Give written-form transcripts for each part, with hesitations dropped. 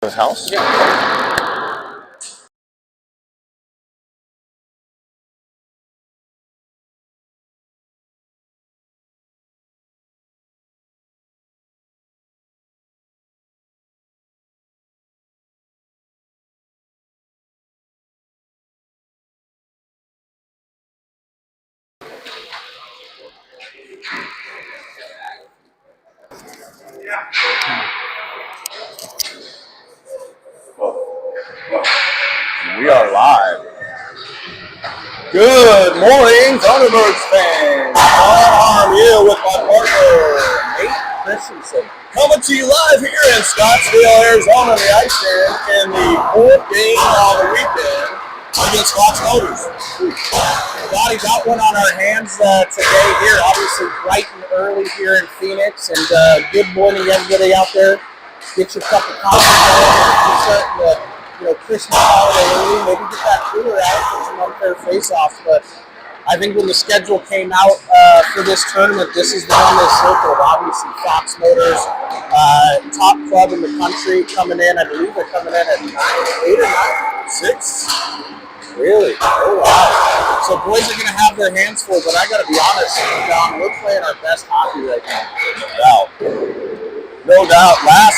his house? Yeah. We are live. Good morning, Tbirds fans. I'm here with my partner, Nate Christensen. Coming to you live here in Scottsdale, Arizona, the ice stand, in the fourth game on the weekend against Fox Motors. Donnie got one on our hands today here, obviously bright and early here in Phoenix. And good morning, everybody out there. Get your cup of coffee going. Christmas holiday early. Maybe get that cooler out for some unfair face-offs. But I think when the schedule came out for this tournament, this is the one they circled. Obviously, Fox Motors, top club in the country, coming in. I believe they're coming in at 8 or 6. Really? Oh, wow. So boys are going to have their hands full, but I got to be honest, John, we're playing our best hockey right now. No doubt. Last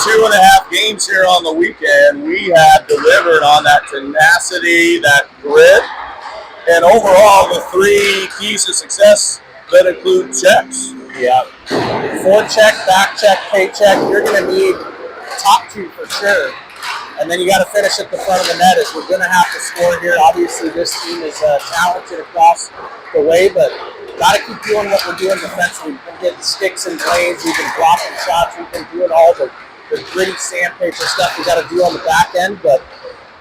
2.5 games here on the weekend, we have delivered on that tenacity, that grit, and overall the 3 keys to success that include checks. Yeah. Forecheck, back check, paycheck. You're going to need top 2 for sure. And then you got to finish at the front of the net as we're going to have to score here. Obviously, this team is talented across the way, but got to keep doing what we're doing defensively. We've been getting sticks and blades. We've been blocking shots. We've been doing all the gritty sandpaper stuff we got to do on the back end, but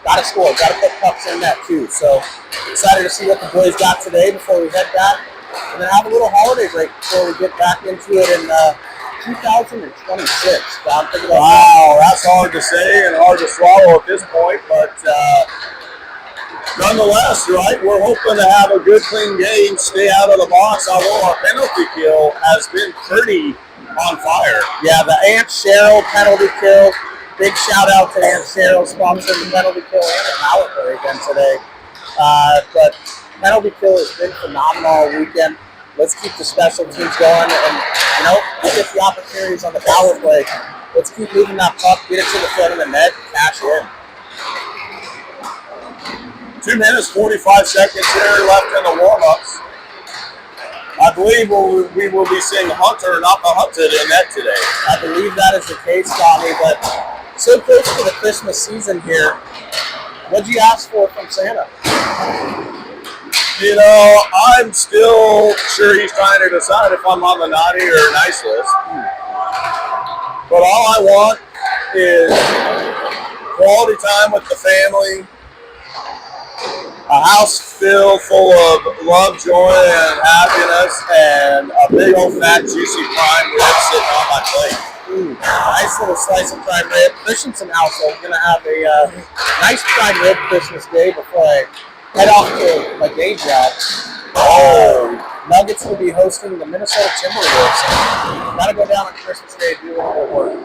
got to score. Got to put pucks in that too. So excited to see what the boys got today before we head back, and then have a little holiday break before we get back into it in 2026. Wow, that's hard to say and hard to swallow at this point, but nonetheless, right, we're hoping to have a good, clean game, stay out of the box, although our penalty kill has been pretty on fire. Yeah, the Aunt Cheryl penalty kill. Big shout out to Aunt Cheryl, sponsoring the penalty kill and the mallet play again today. But penalty kill has been phenomenal all weekend. Let's keep the special teams going, and get the opportunities on the power play. Let's keep moving that puck, get it to the front of the net, cash in. 2 minutes, 45 seconds here left in the warm-ups. I believe we will be seeing Hunter, not the hunted, in net today. I believe that is the case, Tommy, but so close to the Christmas season here. What'd you ask for from Santa? I'm still sure he's trying to decide if I'm on the naughty or nice list. But all I want is quality time with the family, a house filled full of love, joy, and happiness, and a big old fat juicy prime rib sitting on my plate. Nice little slice of prime rib. Christensen household going to have a nice prime rib Christmas day before I head off to my day job. Nuggets will be hosting the Minnesota Timberwolves. Got to go down on Christmas Day and do a little work.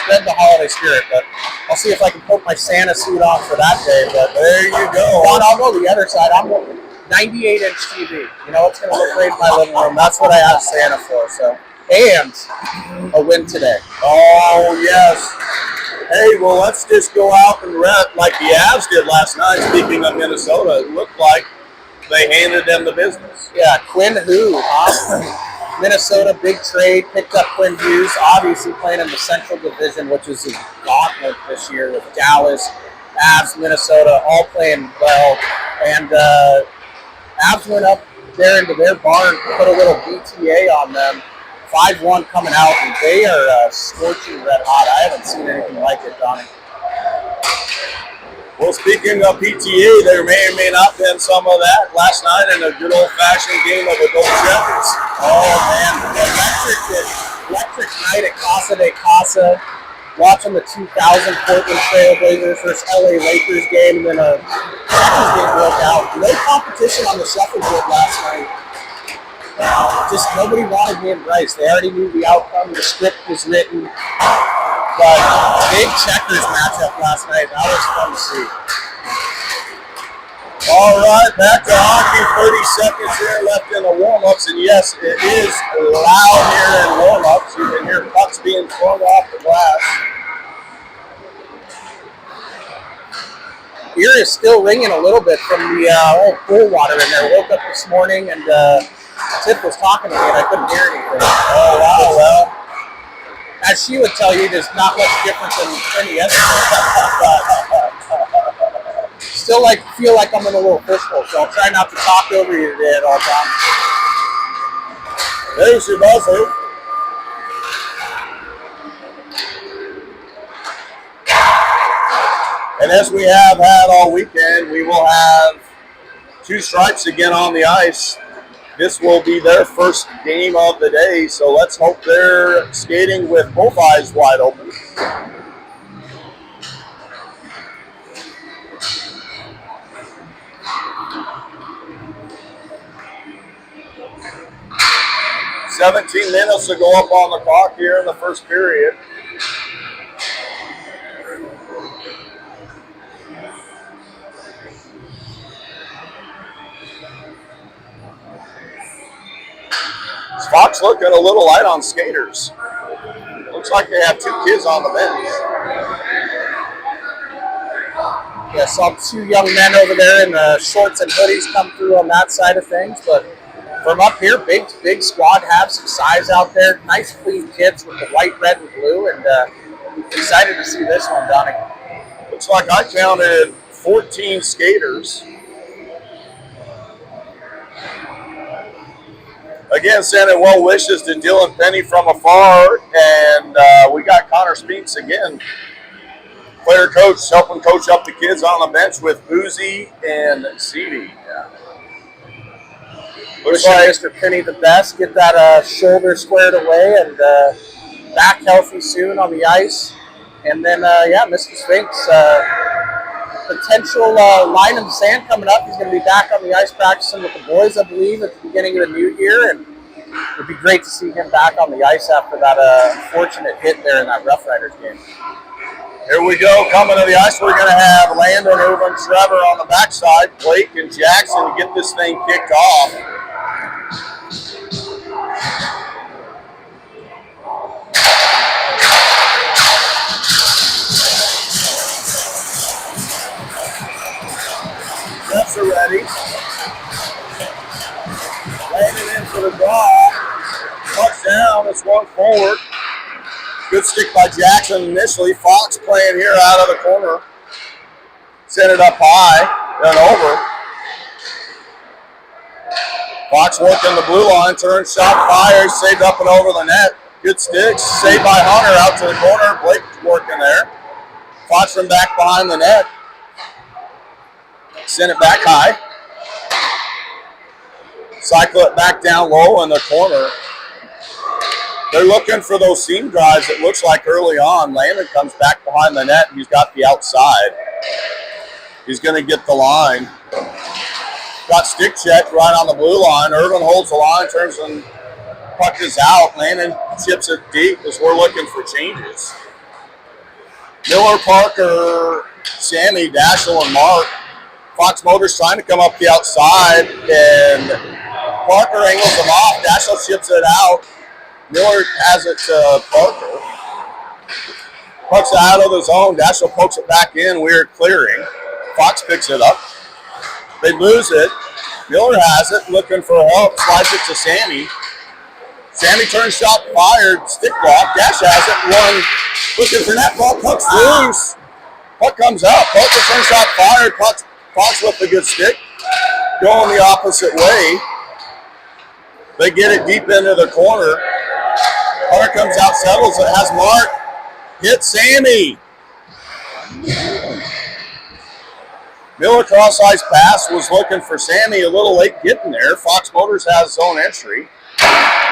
Spread the holiday spirit, but I'll see if I can put my Santa suit on for that day. But there you go. I'll go the other side. I'm 98-inch TV. It's going to look great in my living room. That's what I have Santa for. So, and a win today. Oh yes. Hey, well, let's just go out and rep like the Avs did last night. Speaking of Minnesota, it looked like they handed them the business. Yeah, Quinn Hughes, Minnesota, big trade, picked up Quinn Hughes, obviously playing in the Central Division, which is a gauntlet this year with Dallas, Avs, Minnesota, all playing well. And Avs went up there into their barn, put a little BTA on them. 5-1 coming out, and they are scorching red hot. I haven't seen anything like it, Donnie. Well, speaking of PTA, there may or may not have been some of that last night in a good old-fashioned game of adult checkers. Oh, man, the electric night at Casa de Casa, watching the 2000 Portland Trailblazers versus LA Lakers game, and then a checkers game broke out. No competition on the shuffleboard last night. Just nobody wanted me and Bryce. They already knew the outcome. The script was written. But big checkers matchup last night. That was fun to see. All right, back to hockey. 30 seconds here left in the warm-ups. And yes, it is loud here in warm-ups. You can hear pucks being thrown off the glass. Ear is still ringing a little bit from the old pool water in there. Woke up this morning and Tiff was talking to me and I couldn't hear anything. Oh, wow. Well, as she would tell you, there's not much difference than any other. Still feel like I'm in a little fishbowl, so I'll try not to talk over you today at all times. There's your buzzer. And as we have had all weekend, we will have 2 stripes again on the ice. This will be their first game of the day, so let's hope they're skating with both eyes wide open. "17 minutes to go up on the clock here in the first period. Fox looking a little light on skaters. Looks like they have 2 kids on the bench. Yeah, saw 2 young men over there in the shorts and hoodies come through on that side of things, but from up here, big squad, have some size out there. Nice clean kids with the white, red, and blue, and excited to see this one, Donnie. Looks like I counted 14 skaters. Again, sending well wishes to Dylan Penny from afar, and we got Connor Speaks again, player coach, helping coach up the kids on the bench with Boozy and Seedy. Looks like Mr. Penny the best. Get that shoulder squared away and back healthy soon on the ice. And then, Mr. Spinks, potential line in the sand coming up. He's going to be back on the ice practicing with the boys, I believe, at the beginning of the new year. And it would be great to see him back on the ice after that fortunate hit there in that Rough Riders game. Here we go, coming to the ice. We're going to have Landon, Irvin, Trevor on the backside, Blake and Jackson to get this thing kicked off. Refs are ready. Landon in for the draw. Puck's down, it's one forward. Good stick by Jackson initially. Fox playing here out of the corner. Sent it up high and over. Fox working the blue line, turns, shot, fires, saved up and over the net. Good sticks, saved by Hunter out to the corner. Blake working there. Fox from back behind the net. Send it back high. Cycle it back down low in the corner. They're looking for those seam drives, it looks like early on. Landon comes back behind the net, and he's got the outside. He's going to get the line. Got stick check right on the blue line. Irvin holds the line, turns and puck is out. Landon chips it deep as we're looking for changes. Miller, Parker, Sammy, Dashel, and Mark. Fox Motors trying to come up the outside, and Parker angles them off. Dashel chips it out. Miller has it to Parker. Pucks it out of the zone. Dashel pokes it back in. Weird clearing. Fox picks it up. They lose it. Miller has it, looking for help. Slides it to Sammy. Sammy turns, shot, fired, stick block. Dash has it. One looking for that ball. Puck's loose. Puck comes out. Parker turns, shot, fired. Fox with a good stick. Going the opposite way. They get it deep into the corner. Hunter comes out, settles it, has Mark. Hit Sammy. Miller cross-ice pass was looking for Sammy, a little late getting there. Fox Motors has his own entry.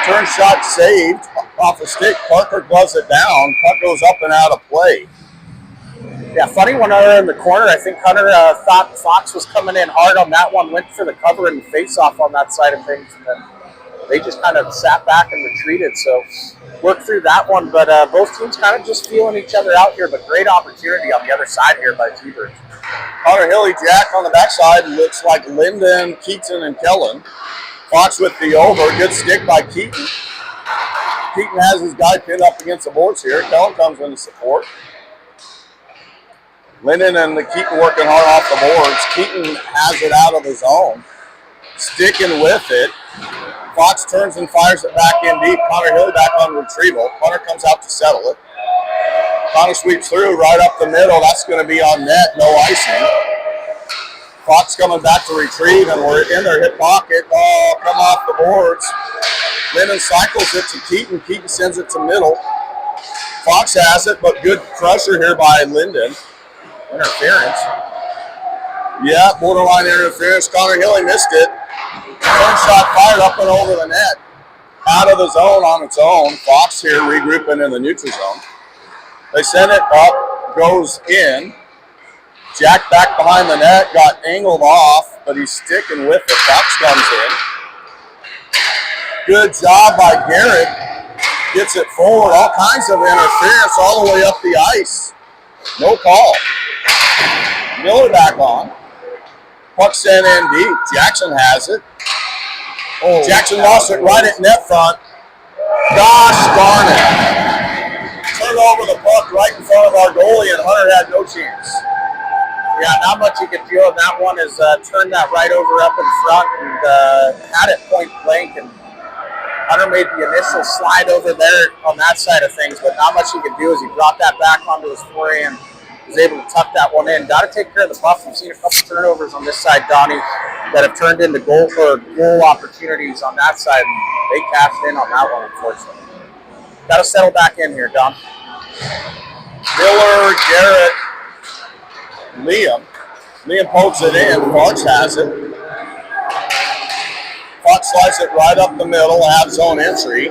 Turn shot saved off a stick. Parker gloves it down. Puck goes up and out of play. Yeah, funny one Hunter in the corner. I think Hunter thought Fox was coming in hard on that one, went for the cover and face-off on that side of things, and then they just kind of sat back and retreated. So worked through that one, but both teams kind of just feeling each other out here, but great opportunity on the other side here by Tbirds. Connor Hilly, Jack on the backside. Looks like Lyndon, Keaton, and Kellen. Fox with the over. Good stick by Keaton. Keaton has his guy pinned up against the boards here. Kellen comes in to support. Lyndon and the Keaton working hard off the boards. Keaton has it out of his own. Sticking with it. Fox turns and fires it back in deep. Connor Hilly back on retrieval. Hunter comes out to settle it. Connor sweeps through right up the middle. That's going to be on net. No icing. Fox coming back to retrieve, and we're in their hip pocket. Oh, come off the boards. Lyndon cycles it to Keaton. Keaton sends it to middle. Fox has it, but good pressure here by Lyndon. Interference. Yeah, borderline interference. Connor Hilly missed it. Turn shot fired up and over the net. Out of the zone on its own. Fox here regrouping in the neutral zone. They send it up, goes in. Jack back behind the net, got angled off, but he's sticking with it. Fox comes in. Good job by Garrett. Gets it forward. All kinds of interference all the way up the ice. No call. Miller back on. Puck sent in deep. Jackson has it. Oh, Jackson lost it right at net front. Gosh darn it. Turned over the puck right in front of our goalie, and Hunter had no chance. Yeah, not much you can do on that one is turn that right over up in front and had it point blank, and Hunter made the initial slide over there on that side of things, but not much he could do as he brought that back onto his forehand, was able to tuck that one in. Got to take care of the buff. We've seen a couple turnovers on this side, Donnie, that have turned into goal opportunities on that side, and they cashed in on that one, unfortunately. Got to settle back in here, Don. Miller, Garrett, Liam pokes it in. Fox has it. Fox slides it right up the middle, have zone entry.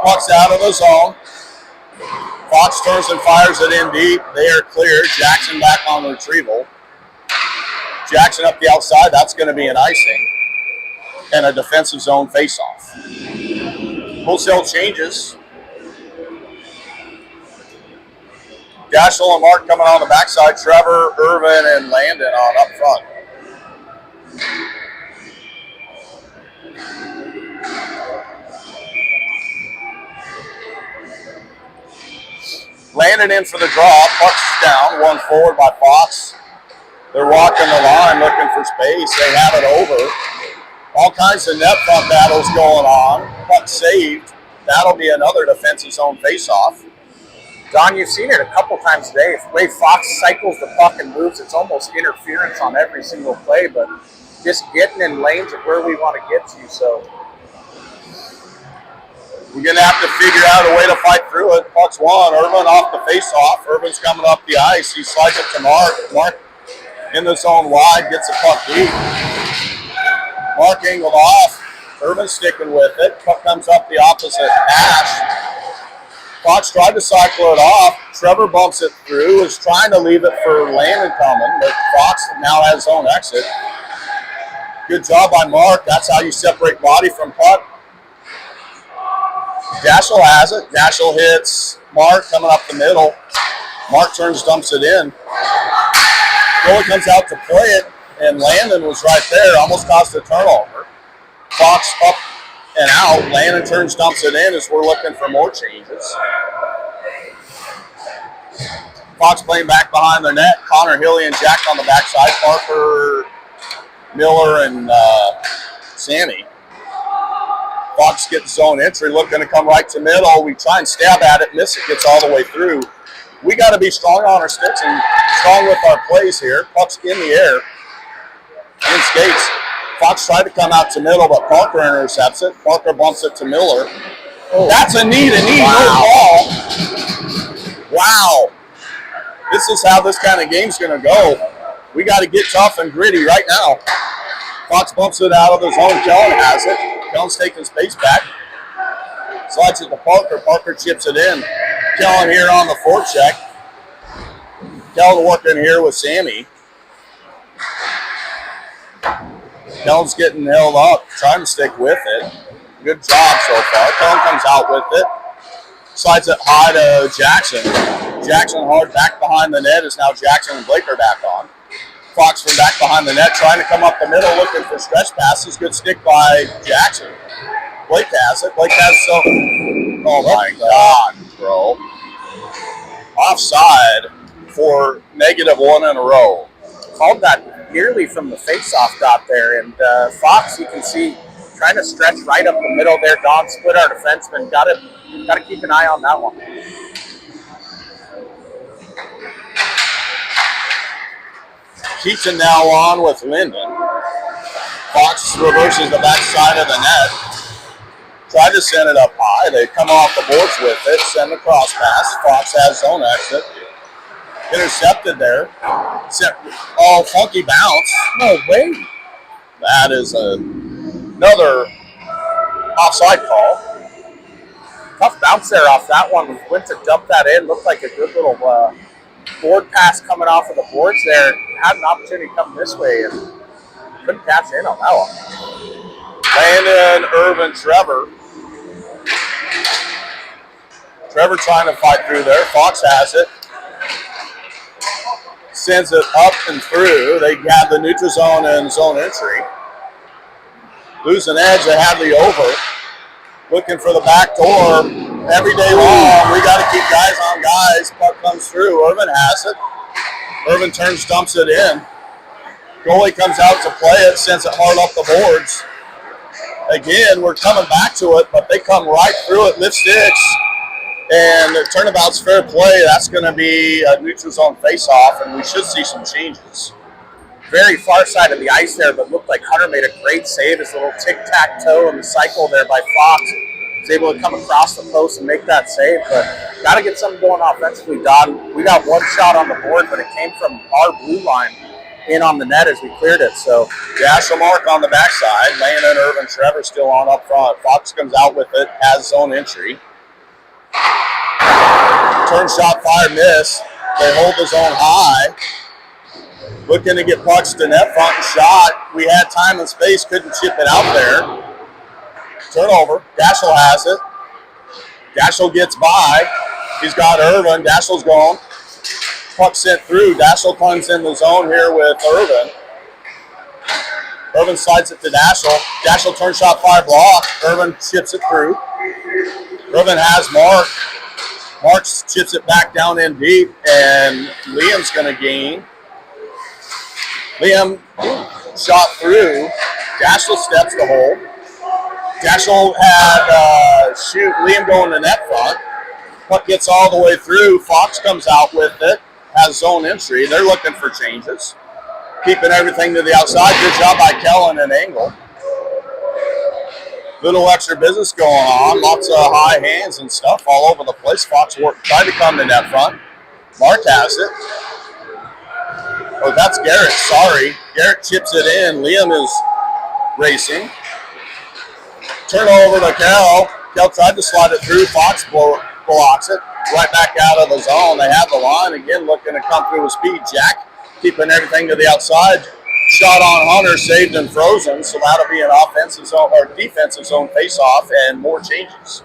Puck's out of the zone. Fox turns and fires it in deep. They are clear. Jackson back on the retrieval. Jackson up the outside. That's going to be an icing. And a defensive zone faceoff. Wholesale changes. Dashel and Mark coming on the backside. Trevor, Irvin, and Landon on up front. Landon in for the draw. Puck's down. One forward by Fox. They're walking the line looking for space. They have it over. All kinds of net front battles going on. Puck saved. That'll be another defensive zone faceoff. Don, you've seen it a couple times today. The way Fox cycles the puck and moves, it's almost interference on every single play, but just getting in lanes of where we want to get to. So we're going to have to figure out a way to fight through it. Puck's one. Irvin off the face-off. Irvin's coming up the ice. He slides it to Mark. Mark in the zone wide, gets the puck deep. Mark angled off. Irvin's sticking with it. Puck comes up the opposite hash. Fox tried to cycle it off. Trevor bumps it through, is trying to leave it for Landon coming, but Fox now has his own exit. Good job by Mark. That's how you separate body from puck. Dashel has it. Dashel hits Mark coming up the middle. Mark turns, dumps it in. Goalie comes out to play it, and Landon was right there. Almost caused a turnover. Fox up and out. Landon turns, dumps it in as we're looking for more changes. Fox playing back behind the net. Connor Hilly and Jack on the backside. Parker, Miller, and Sammy. Fox gets zone entry, looking to come right to middle. We try and stab at it, miss it, gets all the way through. We got to be strong on our sticks and strong with our plays here. Puck's in the air. In skates. Fox tried to come out to middle, but Parker intercepts it. Parker bumps it to Miller. Oh. That's a knee. Wow. No ball. Wow. This is how this kind of game's going to go. We got to get tough and gritty right now. Fox bumps it out of the zone. Kellen has it. Kellen's taking space back. Slides it to Parker. Parker chips it in. Kellen here on the forecheck. Kellen working here with Sammy. Kellen's getting held up, trying to stick with it. Good job so far. Kellen comes out with it. Slides it high to Jackson. Jackson hard back behind the net as now Jackson and Blake are back on. Fox from back behind the net, trying to come up the middle, looking for stretch passes. Good stick by Jackson. Blake has it. Blake has so. Oh my God, bro. Offside for -1 in a row. Called that nearly from the face-off dot there, and Fox, you can see, trying to stretch right up the middle there. Don split our defenseman. Got to keep an eye on that one. Keaton now on with Linden. Fox reverses the backside of the net. Tried to send it up high. They come off the boards with it. Send the cross pass. Fox has zone exit. Intercepted there. Oh, funky bounce. No way. That is another offside call. Tough bounce there off that one. We went to dump that in. Looked like a good little board pass coming off of the boards there. Had an opportunity to come this way and couldn't catch in on that one. Landon, Irvin, Trevor. Trevor trying to fight through there. Fox has it. Sends it up and through. They have the neutral zone and zone entry. Lose an edge. They have the over. Looking for the back door. Every day long, we got to keep guys on guys. Puck comes through. Irvin has it. Irvin turns, dumps it in. Goalie comes out to play it, sends it hard up the boards. Again, we're coming back to it, but they come right through it, lift sticks, and the turnabout's fair play. That's going to be a neutral zone face-off, and we should see some changes. Very far side of the ice there, but looked like Hunter made a great save. His little tic-tac-toe and the cycle there by Fox. Was able to come across the post and make that save, but got to get something going offensively, Don. We got one shot on the board, but it came from our blue line in on the net as we cleared it. So Dash mark on the backside. Landon, Irvin, Trevor still on up front. Fox comes out with it, has zone entry. Turn shot, fire, miss. They hold the zone high. Looking to get pucks to net front and shot. We had time and space, couldn't chip it out there. Turnover. Dashel has it. Dashel gets by. He's got Irvin. Dashel's gone. Puck sent through. Dashel comes in the zone here with Irvin. Irvin slides it to Dashel. Dashel turn shot, fire, block. Irvin chips it through. Irvin has Mark. Mark chips it back down in deep, and Liam's going to gain. Liam shot through. Dashel steps to hold. Dashel had Liam going to net front. Puck gets all the way through. Fox comes out with it. Has zone entry. They're looking for changes. Keeping everything to the outside. Good job by Kellen and Engel. Little extra business going on. Lots of high hands and stuff all over the place. Fox tried to come to net front. Mark has it. Oh, that's Garrett. Sorry. Garrett chips it in. Liam is racing. Turnover to Kel. Kel tried to slide it through. Fox blocks it. Right back out of the zone. They have the line again, looking to come through with speed. Jack keeping everything to the outside. Shot on Hunter, saved and frozen. So that'll be an offensive zone or defensive zone face-off and more changes.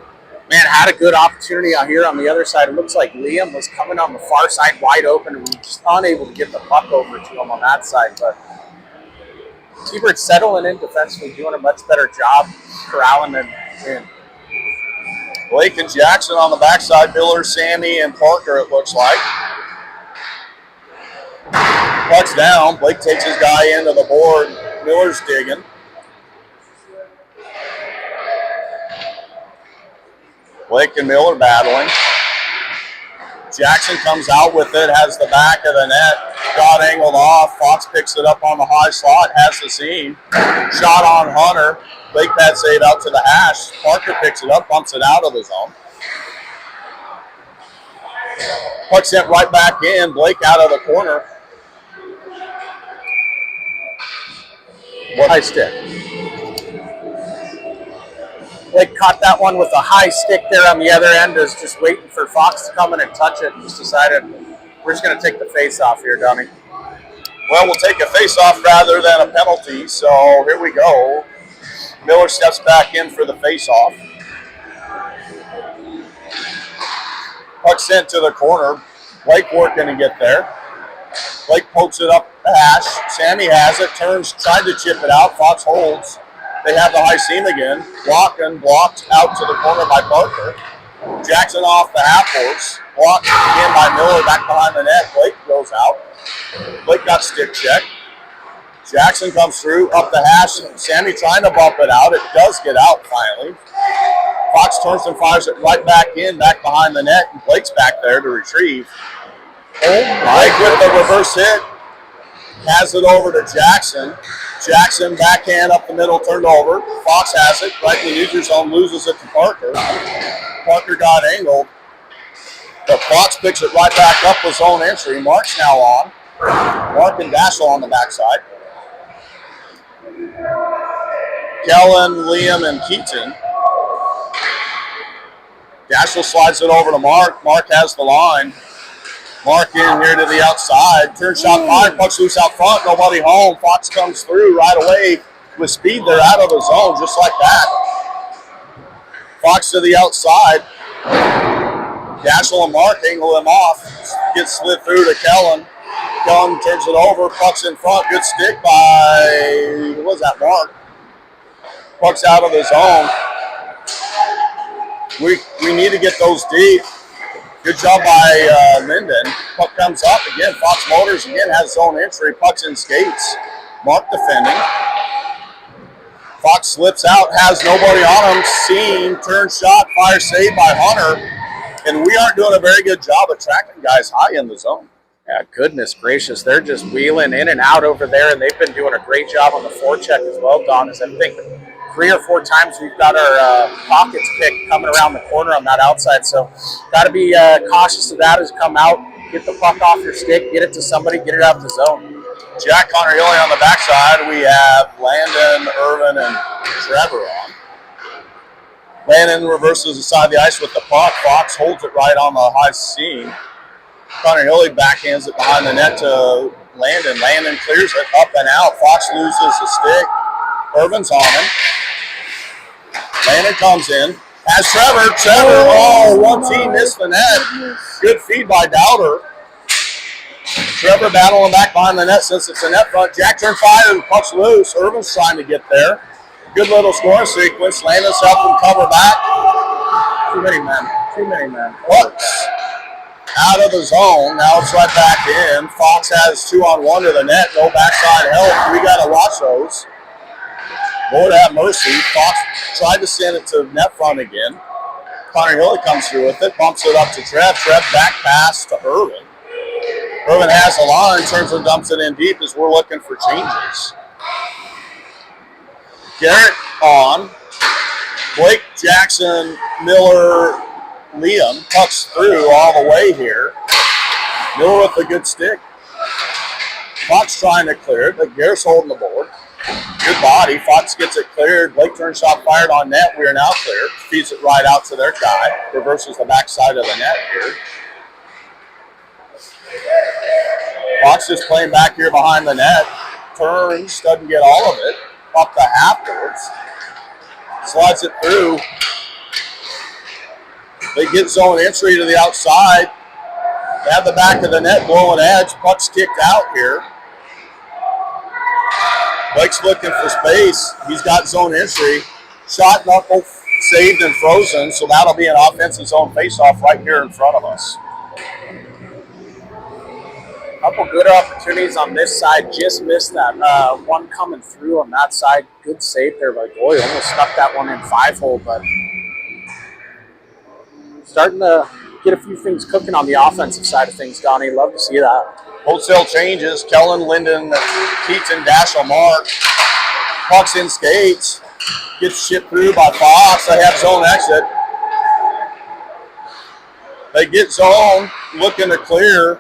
Man, had a good opportunity out here on the other side. It looks like Liam was coming on the far side wide open, and we were just unable to get the puck over to him on that side. But Tbirds settling in defensively, doing a much better job corralling them in. Blake and Jackson on the backside. Miller, Sammy, and Parker, it looks like. Puck's down. Blake takes his guy into the board. Miller's digging. Blake and Miller battling. Jackson comes out with it, has the back of the net. Got angled off. Fox picks it up on the high slot, has the seam. Shot on Hunter. Blake pad save out to the hash. Parker picks it up, bumps it out of the zone. Puck sent right back in. Blake out of the corner. High stick. Blake caught that one with a high stick there on the other end. Is just waiting for Fox to come in and touch it. And just decided we're just going to take the face off here, Donnie. Well, we'll take a face-off rather than a penalty, so here we go. Miller steps back in for the face-off. Puck sent to the corner. Blake working to get there. Blake pokes it up the hash. Sammy has it, turns, tried to chip it out. Fox holds. They have the high seam again. Blocked out to the corner by Parker. Jackson off the half horse. Blocked again by Miller back behind the net. Blake goes out. Blake got stick checked. Jackson comes through up the hash. Sammy trying to bump it out. It does get out finally. Fox turns and fires it right back in, back behind the net, and Blake's back there to retrieve. Blake with the reverse hit. Has it over to Jackson. Jackson backhand up the middle, turned over. Fox has it right in the neutral zone, loses it to Parker. Parker got angled. But Fox picks it right back up with zone entry. Mark's now on. Mark and Dashel on the backside. Kellen, Liam, and Keaton. Dashel slides it over to Mark. Mark has the line. Mark in here to the outside. Turn shot fired. Puck's loose out front. Nobody home. Fox comes through right away with speed. They're out of the zone just like that. Fox to the outside. Dashel and Mark angle him off. Gets slid through to Kellen. Kellen turns it over. Puck's in front. Good stick by, what was that, Mark? Puck's out of the zone. We need to get those deep. Good job by Linden. Puck comes up again. Fox Motors again has zone entry. Puck's in skates. Mark defending. Fox slips out, has nobody on him. Seam, turn shot, fire save by Hunter. And we aren't doing a very good job of tracking guys high in the zone. Yeah, goodness gracious. They're just wheeling in and out over there, and they've been doing a great job on the forecheck as well, Don. As I think 3 or 4 times we've got our pockets picked coming around the corner on that outside. So got to be cautious of that as you come out, get the puck off your stick, get it to somebody, get it out of the zone. Jack Connor Hilly on the backside. We have Landon, Irvin, and Trevor on. Landon reverses the side of the ice with the puck. Fox holds it right on the high seam. Connor Hilly backhands it behind the net to Landon. Landon clears it up and out. Fox loses the stick. Irvin's on him. Landon comes in. Has Trevor. Oh, one team missed the net. Good feed by Dowder. Trevor battling back behind the net since it's a net front. Jack turn 5 and puck's loose. Irvin's trying to get there. Good little scoring sequence. Landon's helping cover back. Too many men. Puck's out of the zone. Now it's right back in. Fox has 2-on-1 to the net. No backside help. We got to watch those. Lord have mercy. Fox tried to send it to net front again. Connor Hilly comes through with it. Bumps it up to Trev. Trev back pass to Irvin. Irvin has the line. Turns and dumps it in deep as we're looking for changes. Garrett on. Blake, Jackson, Miller, Liam. Pucks through all the way here. Miller with a good stick. Fox trying to clear it, but Garrett's holding the board. Good body. Fox gets it cleared. Blake turns shot fired on net. We are now clear. Feeds it right out to their guy. Reverses the backside of the net here. Fox is playing back here behind the net. Turns, doesn't get all of it. Up the half boards. Slides it through. They get zone entry to the outside. They have the back of the net blowing edge. Puck's kicked out here. Blake's looking for space. He's got zone entry. Shot knuckle saved and frozen, so that'll be an offensive zone faceoff right here in front of us. Couple good opportunities on this side. Just missed that one coming through on that side. Good save there by Goy. Almost stuck that one in 5-hole, but starting to get a few things cooking on the offensive side of things, Donnie. Love to see that. Wholesale changes. Kellen, Linden, Keaton, Dashel, Mark. Puck's in skates. Gets shipped through by Fox. They have zone exit. They get zone, looking to clear.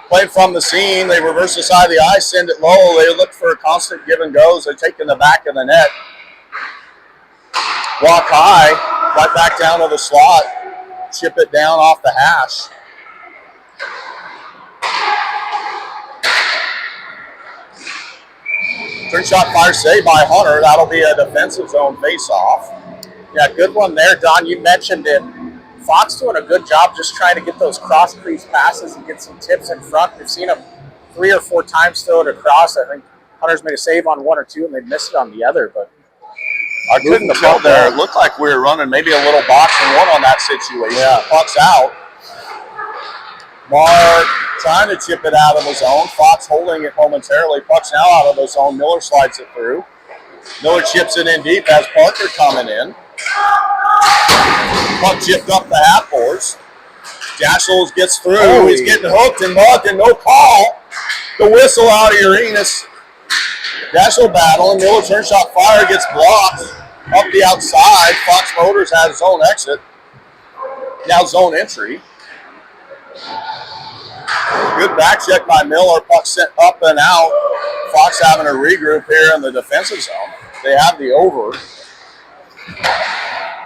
Play from the seam. They reverse the side of the ice, send it low. They look for a constant give and goes. They're taking the back of the net. Walk high, right back down to the slot. Chip it down off the hash. Turn shot fire saved by Hunter. That'll be a defensive zone face-off. Yeah, good one there, Don. You mentioned it. Fox doing a good job just trying to get those cross crease passes and get some tips in front. We've seen him 3 or 4 times throw it across. I think Hunter's made a save on 1 or 2, and they missed it on the other. But I couldn't tell there. It looked like we were running maybe a little boxing one on that situation. Yeah. Puck's out. Mark trying to chip it out of the zone. Fox holding it momentarily. Puck's now out of the zone. Miller slides it through. Miller chips it in deep. Has Parker coming in. Puck chipped up the half boards. Daschles gets through. Oh, he's getting hooked and mugged and no call. The whistle out of Uranus. Daschle battle and Miller turn shot fire gets blocked up the outside. Fox Motors has zone exit. Now zone entry. Good back check by Miller. Puck sent up and out. Fox having a regroup here in the defensive zone. They have the over.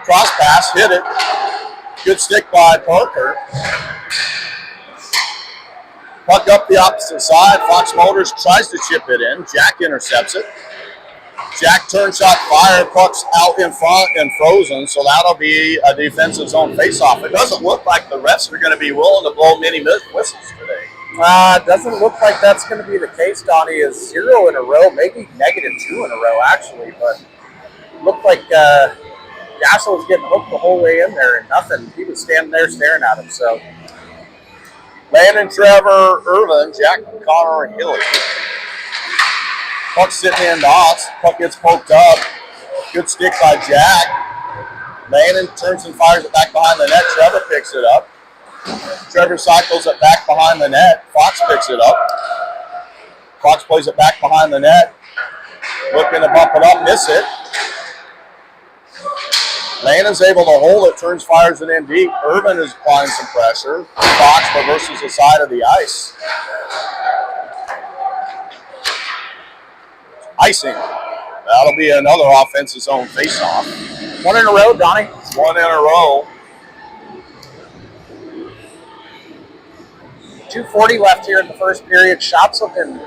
Cross pass, hit it. Good stick by Parker. Puck up the opposite side. Fox Motors tries to chip it in. Jack intercepts it. Jack turn shot fire. Puck's out in front and frozen, so that'll be a defensive zone faceoff. It doesn't look like the refs are going to be willing to blow many whistles today. Doesn't look like that's going to be the case, Donnie. Is 0 in a row, maybe -2 in a row, actually. But looked like Daschle was getting hooked the whole way in there and nothing. He was standing there staring at him. So Landon, Trevor, Irvin, Jack, Connor, and Hilly. Puck sitting in dots. Puck gets poked up. Good stick by Jack. Landon turns and fires it back behind the net. Trevor picks it up. Trevor cycles it back behind the net. Fox picks it up. Fox plays it back behind the net. Looking to bump it up, miss it. Landon's able to hold it, turns, fires it in deep. Irvin is applying some pressure. Fox reverses the side of the ice. Icing. That'll be another offensive zone face-off. 1 in a row, Donnie. 1 in a row. 2:40 left here in the first period. Shots looking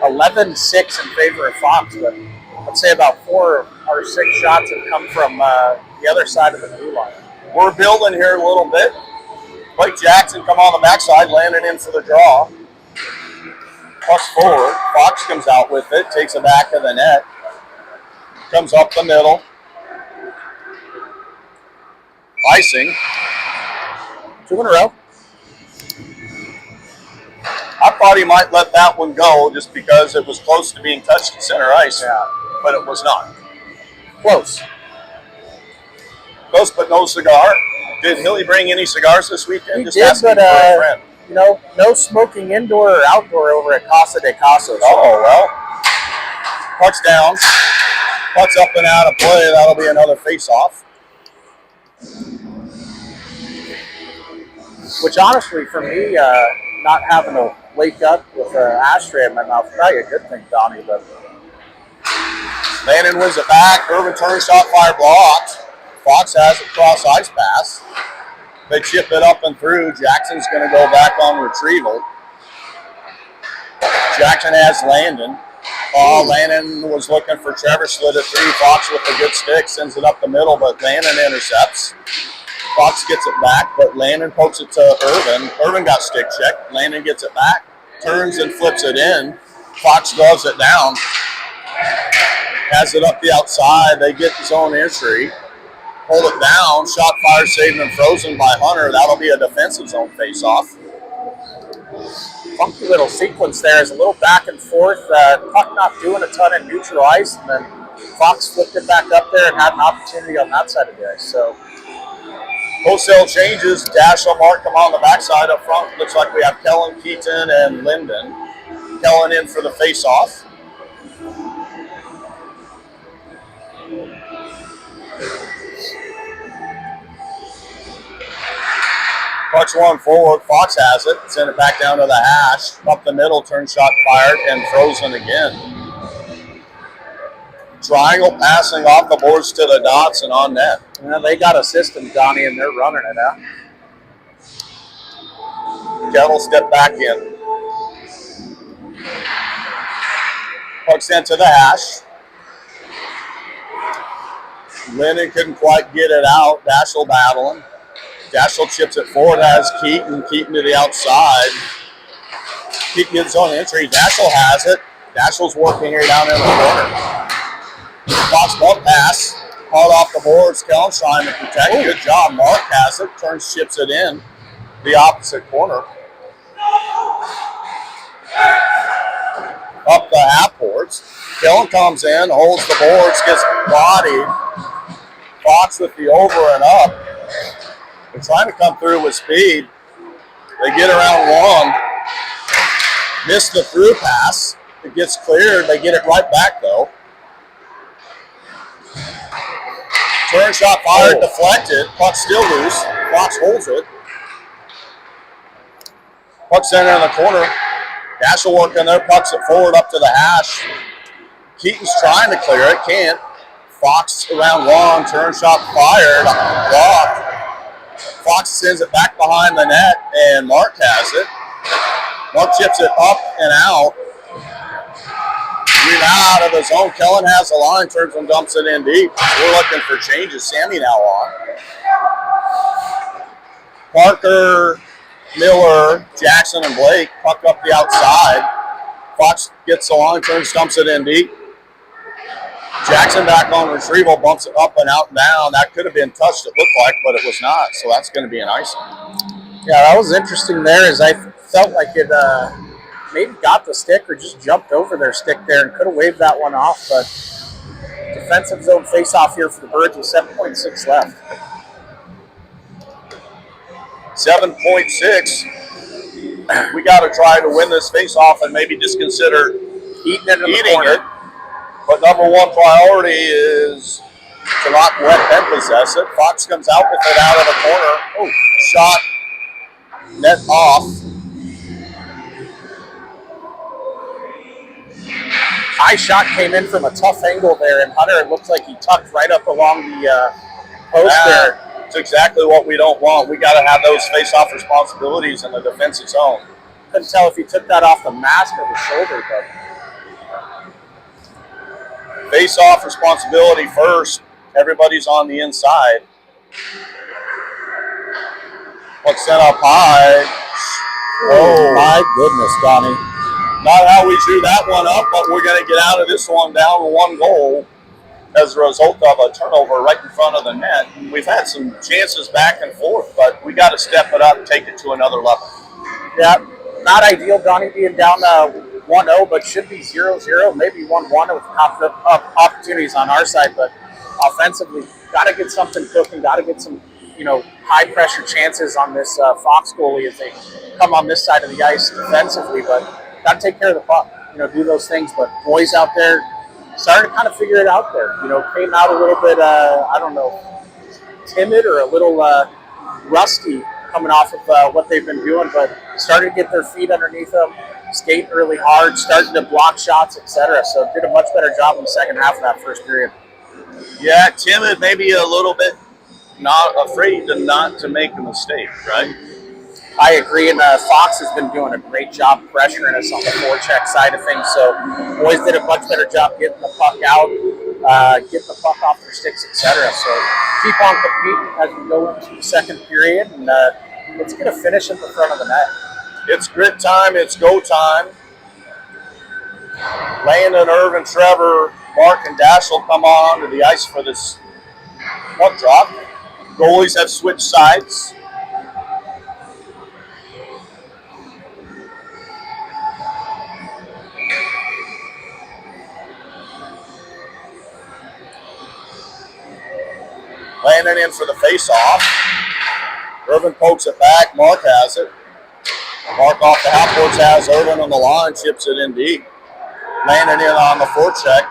11-6 in favor of Fox, but I'd say about 4 or 6 shots have come from the other side of the blue line. We're building here a little bit. Blake Jackson come on the backside, landing in for the draw. Pucks forward. Fox comes out with it, takes it back to the net. Comes up the middle. Icing. 2 in a row. I thought he might let that one go just because it was close to being touched at center ice, but it was not. Close. Close, but no cigar. Did Hilly bring any cigars this weekend? He just did, asking but for a friend. you know, no smoking indoor or outdoor over at Casa de Casos. Oh, well. Puck's down. Puck's up and out of play. That'll be another face-off. Which honestly, for me, not having to wake up with an ashtray in my mouth is probably a good thing, Donnie. But Landon wins it back. Irvin turns, shot fire blocked. Fox has it cross ice pass. They chip it up and through. Jackson's going to go back on retrieval. Jackson has Landon. Landon was looking for Trevor, slid it through. Fox with a good stick, sends it up the middle, but Landon intercepts. Fox gets it back, but Landon pokes it to Irvin. Irvin got stick checked. Landon gets it back, turns and flips it in. Fox gloves it down. Has it up the outside. They get the zone entry. Hold it down. Shot fire saved and frozen by Hunter. That'll be a defensive zone face-off. funky little sequence there is a little back and forth. Puck not doing a ton in neutral ice, and then Fox flipped it back up there and had an opportunity on that side of the ice. So wholesale changes. Daschle, Mark come on the backside up front. Looks like we have Kellen, Keaton, and Linden. Kellen in for the face-off. Puck's one forward. Fox has it. Send it back down to the hash. Up the middle, turn shot fired and frozen again. Triangle passing off the boards to the dots and on net. Well, they got a system, Donnie, and they're running it out. Kettle step back in. Puck sent to the hash. Lennon couldn't quite get it out. Dashel battling. Dashel chips it forward, has Keaton. Keaton to the outside. Keaton gets his own entry. Dashel has it. Dashel's working here down in the corner. Fox bump pass. Hard off the boards. Kell's trying to protect. Good job. Mark has it. Turns, chips it in. The opposite corner. Up the half boards. Kellen comes in, holds the boards, gets bodied. Fox with the over and up. They're trying to come through with speed. They get around long. Miss the through pass. It gets cleared. They get it right back though. Turn shot fired, deflected. Puck still loose. Fox holds it. Puck center in the corner. Dashel working there. Pucks it forward up to the hash. Keaton's trying to clear it. Can't. Fox around long. Turn shot fired. Blocked. Fox sends it back behind the net, and Mark has it. Mark chips it up and out. Rebound out of the zone. Kellen has the line, turns and dumps it in deep. We're looking for changes. Sammy now on. Parker, Miller, Jackson, and Blake puck up the outside. Fox gets the line, turns, dumps it in deep. Jackson back on retrieval, bumps it up and out and down. That could have been touched, it looked like, but it was not. So that's going to be an icing. Yeah, that was interesting there, as I felt like it maybe got the stick or just jumped over their stick there and could have waved that one off. But defensive zone face-off here for the Birds with 7.6 left. 7.6. We got to try to win this face-off and maybe just consider eating it in the eating corner. it. But number one priority is to not let them possess it. Fox comes out with it out of the corner. Oh, shot, net off. High shot came in from a tough angle there, and Hunter, it looks like he tucked right up along the post there. It's exactly what we don't want. We got to have those face-off responsibilities in the defensive zone. Couldn't tell if he took that off the mask or the shoulder, but face-off responsibility first. Everybody's on the inside. What's sent up high? oh my goodness, Donnie. Not how we drew that one up, but we're going to get out of this one down 1 goal as a result of a turnover right in front of the net. We've had some chances back and forth, but we got to step it up and take it to another level. Yeah, not ideal, Donnie, being down 1-0, but should be 0-0, maybe 1-1 with opportunities on our side. But offensively, got to get something cooking, got to get some, high pressure chances on this Fox goalie as they come on this side of the ice defensively. But got to take care of the puck, do those things. But boys out there started to kind of figure it out there. Came out a little bit, timid or a little rusty coming off of what they've been doing, but started to get their feet underneath them, skate really hard, starting to block shots, etc. So did a much better job in the second half of that first period. Yeah, timid, maybe a little bit not afraid to make a mistake, right? I agree, and Fox has been doing a great job pressuring us on the forecheck side of things. So boys did a much better job getting the puck out, getting the puck off their sticks, etc. So keep on competing as we go into the second period, and let's get a finish at the front of the net. It's grit time. It's go time. Landon, Irvin, Trevor, Mark, and Dashel come on to the ice for this puck drop. Goalies have switched sides. Landon in for the face-off. Irvin pokes it back. Mark has it. Mark off the half-boards has Irvin on the line, chips it in deep. Landon in on the forecheck.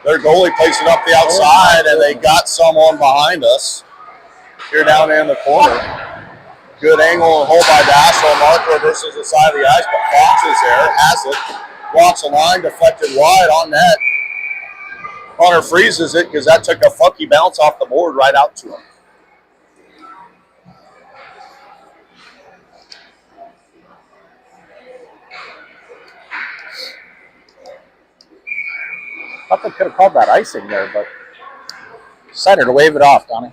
Their goalie plays it up the outside, and they got someone behind us. Here down in the corner. Good angle and hold by Dashel. Mark reverses the side of the ice, but Fox is there, has it. Walks the line, deflected wide on net. Hunter freezes it because that took a funky bounce off the board right out to him. Definitely could have called that icing there, but decided to wave it off, Donnie.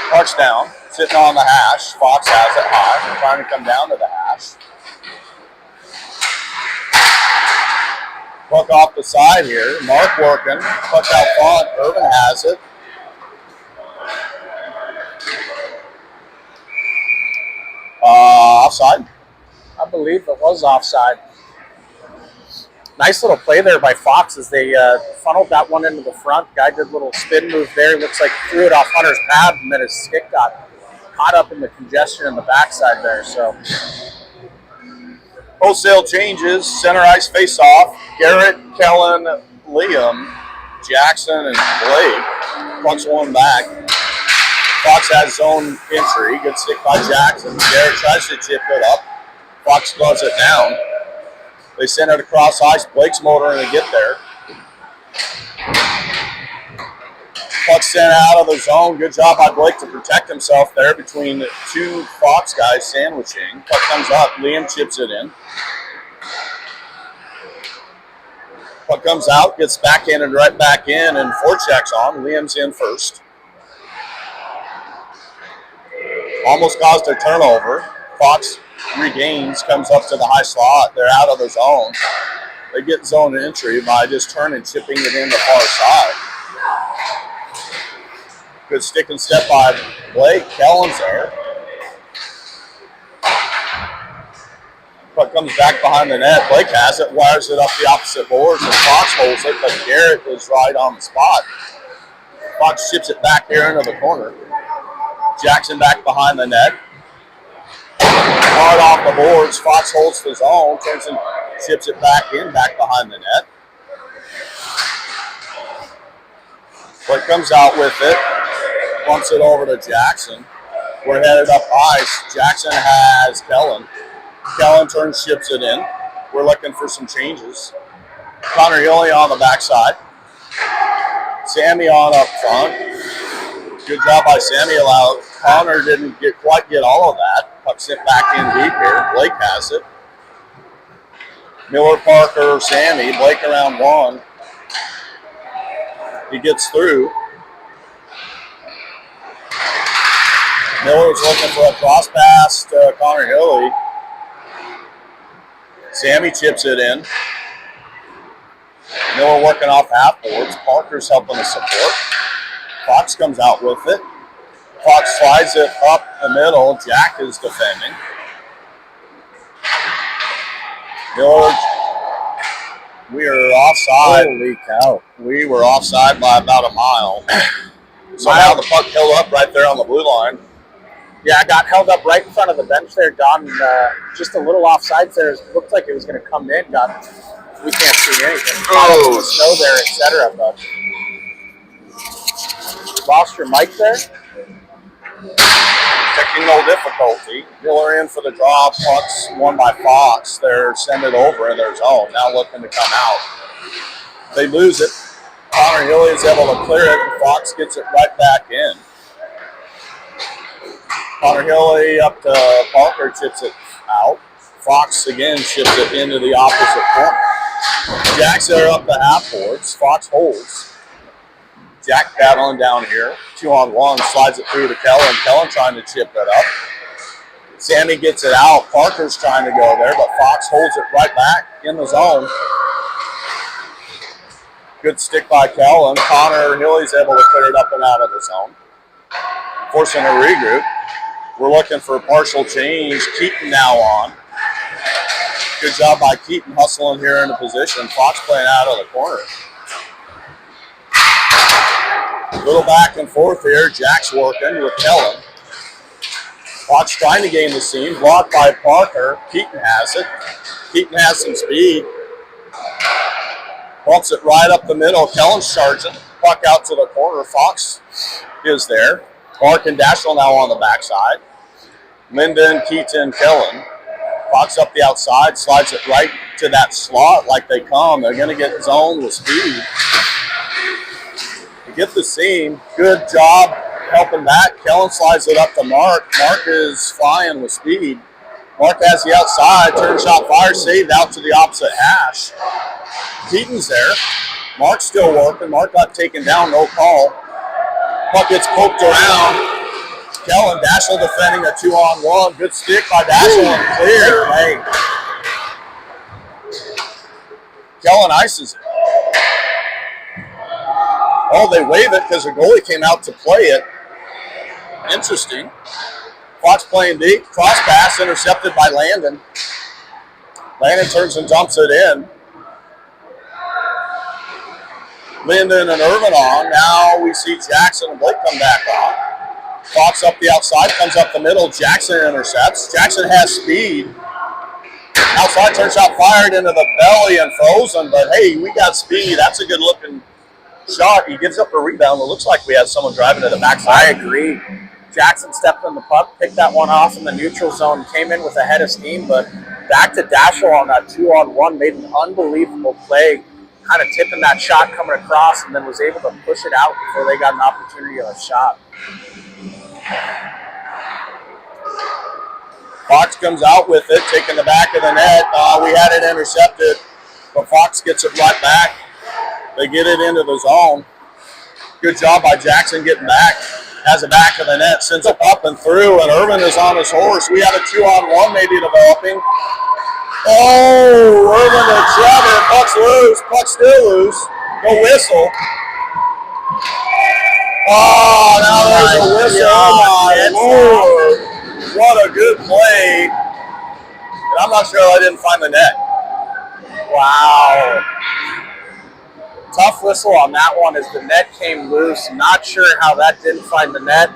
Touchdown, sitting on the hash. Fox has it high, trying to come down to the hash. Puck off the side here. Mark working. Puck out front. Irvin has it. Offside. I believe it was offside. Nice little play there by Fox as they funneled that one into the front. Guy did a little spin move there. Looks like he threw it off Hunter's pad, and then his stick got caught up in the congestion in the backside there. So wholesale changes. Center ice face off. Garrett, Kellen, Liam, Jackson, and Blake. Puck's one back. Fox has zone entry. Good stick by Jackson. Garrett tries to chip it up. Fox slows it down. They send it across ice. Blake's motoring to get there. Puck sent out of the zone. Good job by Blake to protect himself there between the two Fox guys sandwiching. Puck comes up. Liam chips it in. Puck comes out, gets backhanded right back in, and forechecks on. Liam's in first. Almost caused a turnover. Fox regains, comes up to the high slot. They're out of the zone. They get zone entry by just turning, chipping it in the far side. Good stick and step by Blake. Kellen's there. Puck comes back behind the net. Blake has it, wires it up the opposite boards, and Fox holds it, but Garrett is right on the spot. Fox chips it back here into the corner. Jackson back behind the net. Hard off the boards. Fox holds the zone, turns and chips it back in, back behind the net. Blake comes out with it, bumps it over to Jackson. We're headed up ice. Jackson has Kellen. Kellen turns, ships it in. We're looking for some changes. Connor Hilly on the backside. Sammy on up front. Good job by Sammy. Connor didn't quite get all of that. Puck sent back in deep here. Blake has it. Miller, Parker, Sammy. Blake around one. He gets through. Miller's looking for a cross pass to Connor Hilly. Sammy chips it in. Miller working off half boards. Parker's helping the support. Fox comes out with it. Fox slides it up the middle. Jack is defending. Miller, we are offside. holy cow. We were offside by about a mile. So now the puck held up right there on the blue line. Yeah, I got held up right in front of the bench there, Don. Just a little offsides there. It looked like it was going to come in. We can't see anything. Oh, snow there, etc. But lost your mic there. Technical difficulty. Miller in for the draw. Puck's won by Fox. They're send it over in their zone. Now looking to come out. They lose it. Connor Hilly is able to clear it, and Fox gets it right back in. Connor Hilly up to Parker, chips it out. Fox again chips it into the opposite corner. Jack's there up the half boards. Fox holds. Jack battling down here. 2-on-1, slides it through to Kellen. Kellen trying to chip it up. Sammy gets it out. Parker's trying to go there, but Fox holds it right back in the zone. Good stick by Kellen. Connor Hilly's able to clear it up and out of the zone. Forcing a regroup. We're looking for a partial change. Keaton now on. Good job by Keaton hustling here into position. Fox playing out of the corner. A little back and forth here. Jack's working with Kellen. Fox trying to gain the seam. Blocked by Parker. Keaton has it. Keaton has some speed. Bumps it right up the middle. Kellen's charging. Puck out to the corner. Fox is there. Clark and Dashel now on the backside. Linden, Keaton, Kellen. Fox up the outside, slides it right to that slot like they come. They're going to get zoned with speed. To get the seam, good job helping back. Kellen slides it up to Mark. Mark is flying with speed. Mark has the outside, turn shot, fire, saved out to the opposite hash. Keaton's there. Mark's still working. Mark got taken down, no call. Puck gets poked around. Kellen Dashel defending a 2-on-1. Good stick by Dashel and clear. Hey. Kellen ices it. Oh, they wave it because the goalie came out to play it. Interesting. Fox playing deep. Cross pass intercepted by Landon. Landon turns and dumps it in. Landon and Irvin on. Now we see Jackson and Blake come back on. Fox up the outside, comes up the middle. Jackson intercepts. Jackson has speed. Outside turn shot fired into the belly and frozen, but hey, we got speed. That's a good looking shot. He gives up a rebound. It looks like we had someone driving to the backside. I agree. Jackson stepped on the puck, picked that one off in the neutral zone, came in with a head of steam, but back to Dashel on that 2-on-1, made an unbelievable play, kind of tipping that shot coming across, and then was able to push it out before they got an opportunity of a shot. Fox comes out with it, taking the back of the net. We had it intercepted, but Fox gets it right back. They get it into the zone. Good job by Jackson getting back. Has the back of the net, sends it up and through, and Irvin is on his horse. We have a 2-on-1 maybe developing. Oh, Irvin to Trevor. Puck's loose. Puck's still loose. No whistle. Oh, now there's a whistle. Oh, my Lord. What a good play. And I'm not sure I didn't find the net. Wow. Tough whistle on that one as the net came loose. Not sure how that didn't find the net.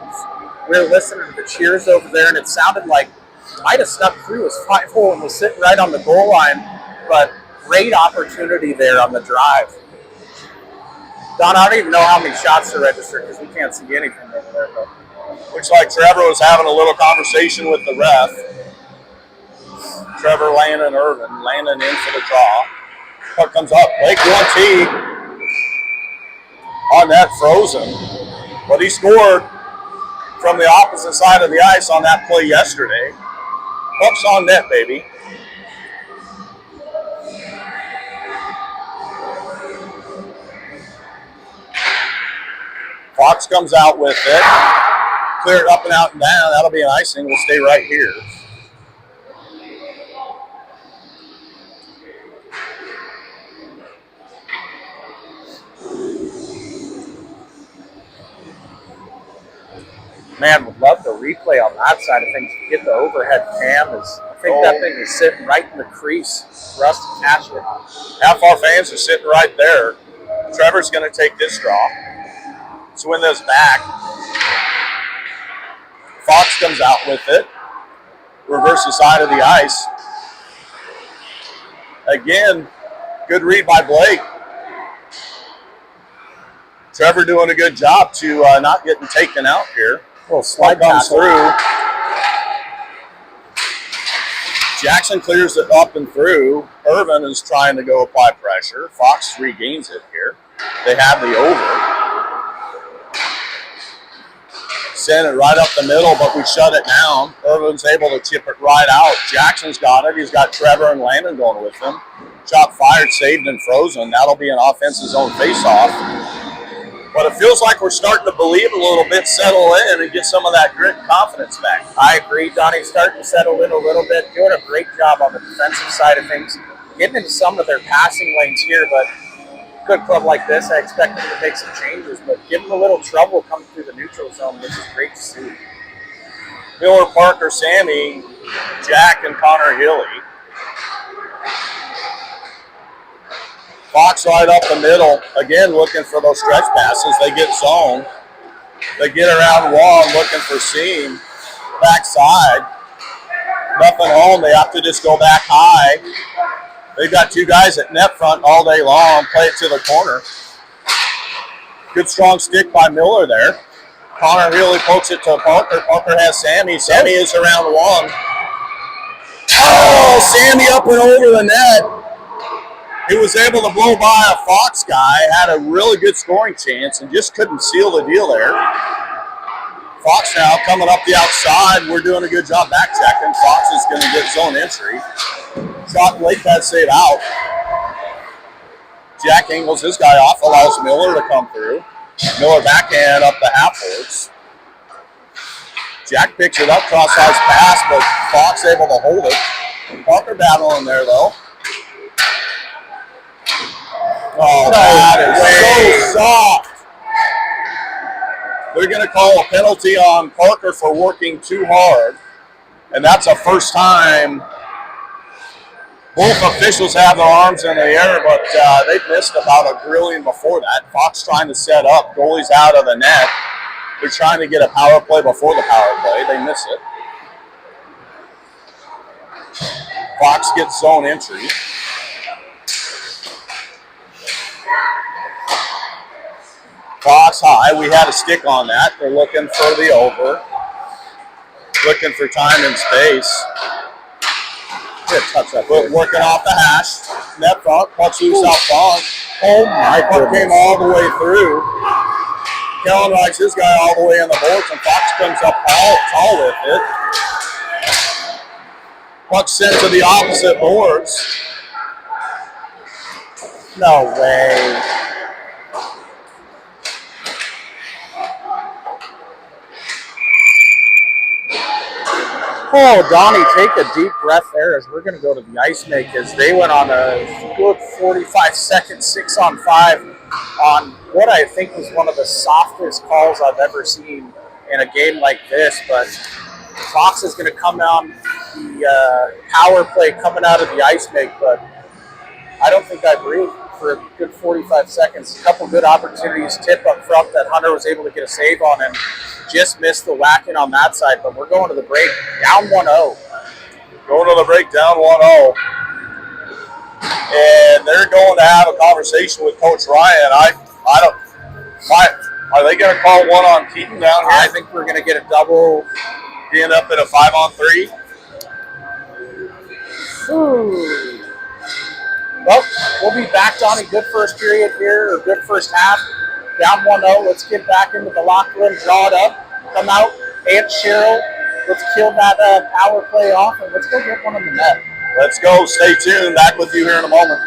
We were listening to the cheers over there, and it sounded like it might have snuck through his 5-hole and was sitting right on the goal line, but great opportunity there on the drive. Don, I don't even know how many shots to register because we can't see anything over there. But looks like Trevor was having a little conversation with the ref. Trevor, Landon, Irvin. Landon in for the draw. Puck comes up. Blake 1T. On that frozen. But he scored from the opposite side of the ice on that play yesterday. Puck's on net, baby. Fox comes out with it. Cleared up and out and down. That'll be an icing. We'll stay right here. man, would love the replay on that side of things to get the overhead cam. I think that thing is sitting right in the crease for us to catch it. Half our fans are sitting right there. Trevor's going to take this draw. Swing this back. Fox comes out with it. Reverse the side of the ice. Again, good read by Blake. Trevor doing a good job to not getting taken out here. Little slide comes through. Jackson clears it up and through. Irvin is trying to go apply pressure. Fox regains it here. They have the over. Send it right up the middle, but we shut it down. Irvin's able to chip it right out. Jackson's got it. He's got Trevor and Landon going with him. Shot fired, saved, and frozen. That'll be an offensive zone faceoff. But it feels like we're starting to believe a little bit, settle in, and get some of that grit and confidence back. I agree. Donnie's starting to settle in a little bit, doing a great job on the defensive side of things, getting into some of their passing lanes here, but good club like this, I expect them to make some changes, but give them a little trouble coming through the neutral zone, which is great to see. Miller, Parker, Sammy, Jack, and Connor Hilly. Fox right up the middle, again looking for those stretch passes. They get zone. They get around one, looking for seam. Backside. Nothing home. They have to just go back high. They've got two guys at net front all day long. Play it to the corner. Good strong stick by Miller there. Connor Healy pokes it to Parker. Parker has Sammy. Sammy is around one. Oh, Sammy up and over the net. He was able to blow by a Fox guy, had a really good scoring chance, and just couldn't seal the deal there. Fox now coming up the outside. We're doing a good job back checking. Fox is going to get zone entry. Shot late, that save out. Jack angles his guy off, allows Miller to come through. Miller backhand up the half boards. Jack picks it up, cross-size pass, but Fox able to hold it. Parker battling there, though. Oh, that is so soft. They're going to call a penalty on Parker for working too hard. And that's the first time both officials have their arms in the air, but they missed about a grilling before that. Fox trying to set up, goalie's out of the net. They're trying to get a power play before the power play. They miss it. Fox gets zone entry. Fox high. We had a stick on that. They're looking for the over. Looking for time and space. Good touch up. Working off the hash. Net front. Puck's loose out front. Oh my puck came all the way through. Kellen rides his guy all the way in the boards, and Fox comes up tall with it. Puck sent to the opposite boards. No way. Oh, Donnie, take a deep breath there as we're going to go to the ice make as they went on a good 45-second 6-on-5 on what I think was one of the softest calls I've ever seen in a game like this. But Fox is going to come down the power play coming out of the ice make, but I don't think I breathed for a good 45 seconds. A couple good opportunities, tip up front that Hunter was able to get a save on and just missed the whacking on that side. But we're going to the break, down 1-0. Going to the break, down 1-0. And they're going to have a conversation with Coach Ryan. Are they going to call one on Keaton down here? I think we're going to get a double. End up in a 5-on-3. Ooh. Well, we'll be back, Donnie. Good first period here, or good first half. Down 1-0. Let's get back into the locker room, draw it up, come out, Aunt Cheryl. Let's kill that power play off, and let's go get one in the net. Let's go. Stay tuned. Back with you here in a moment.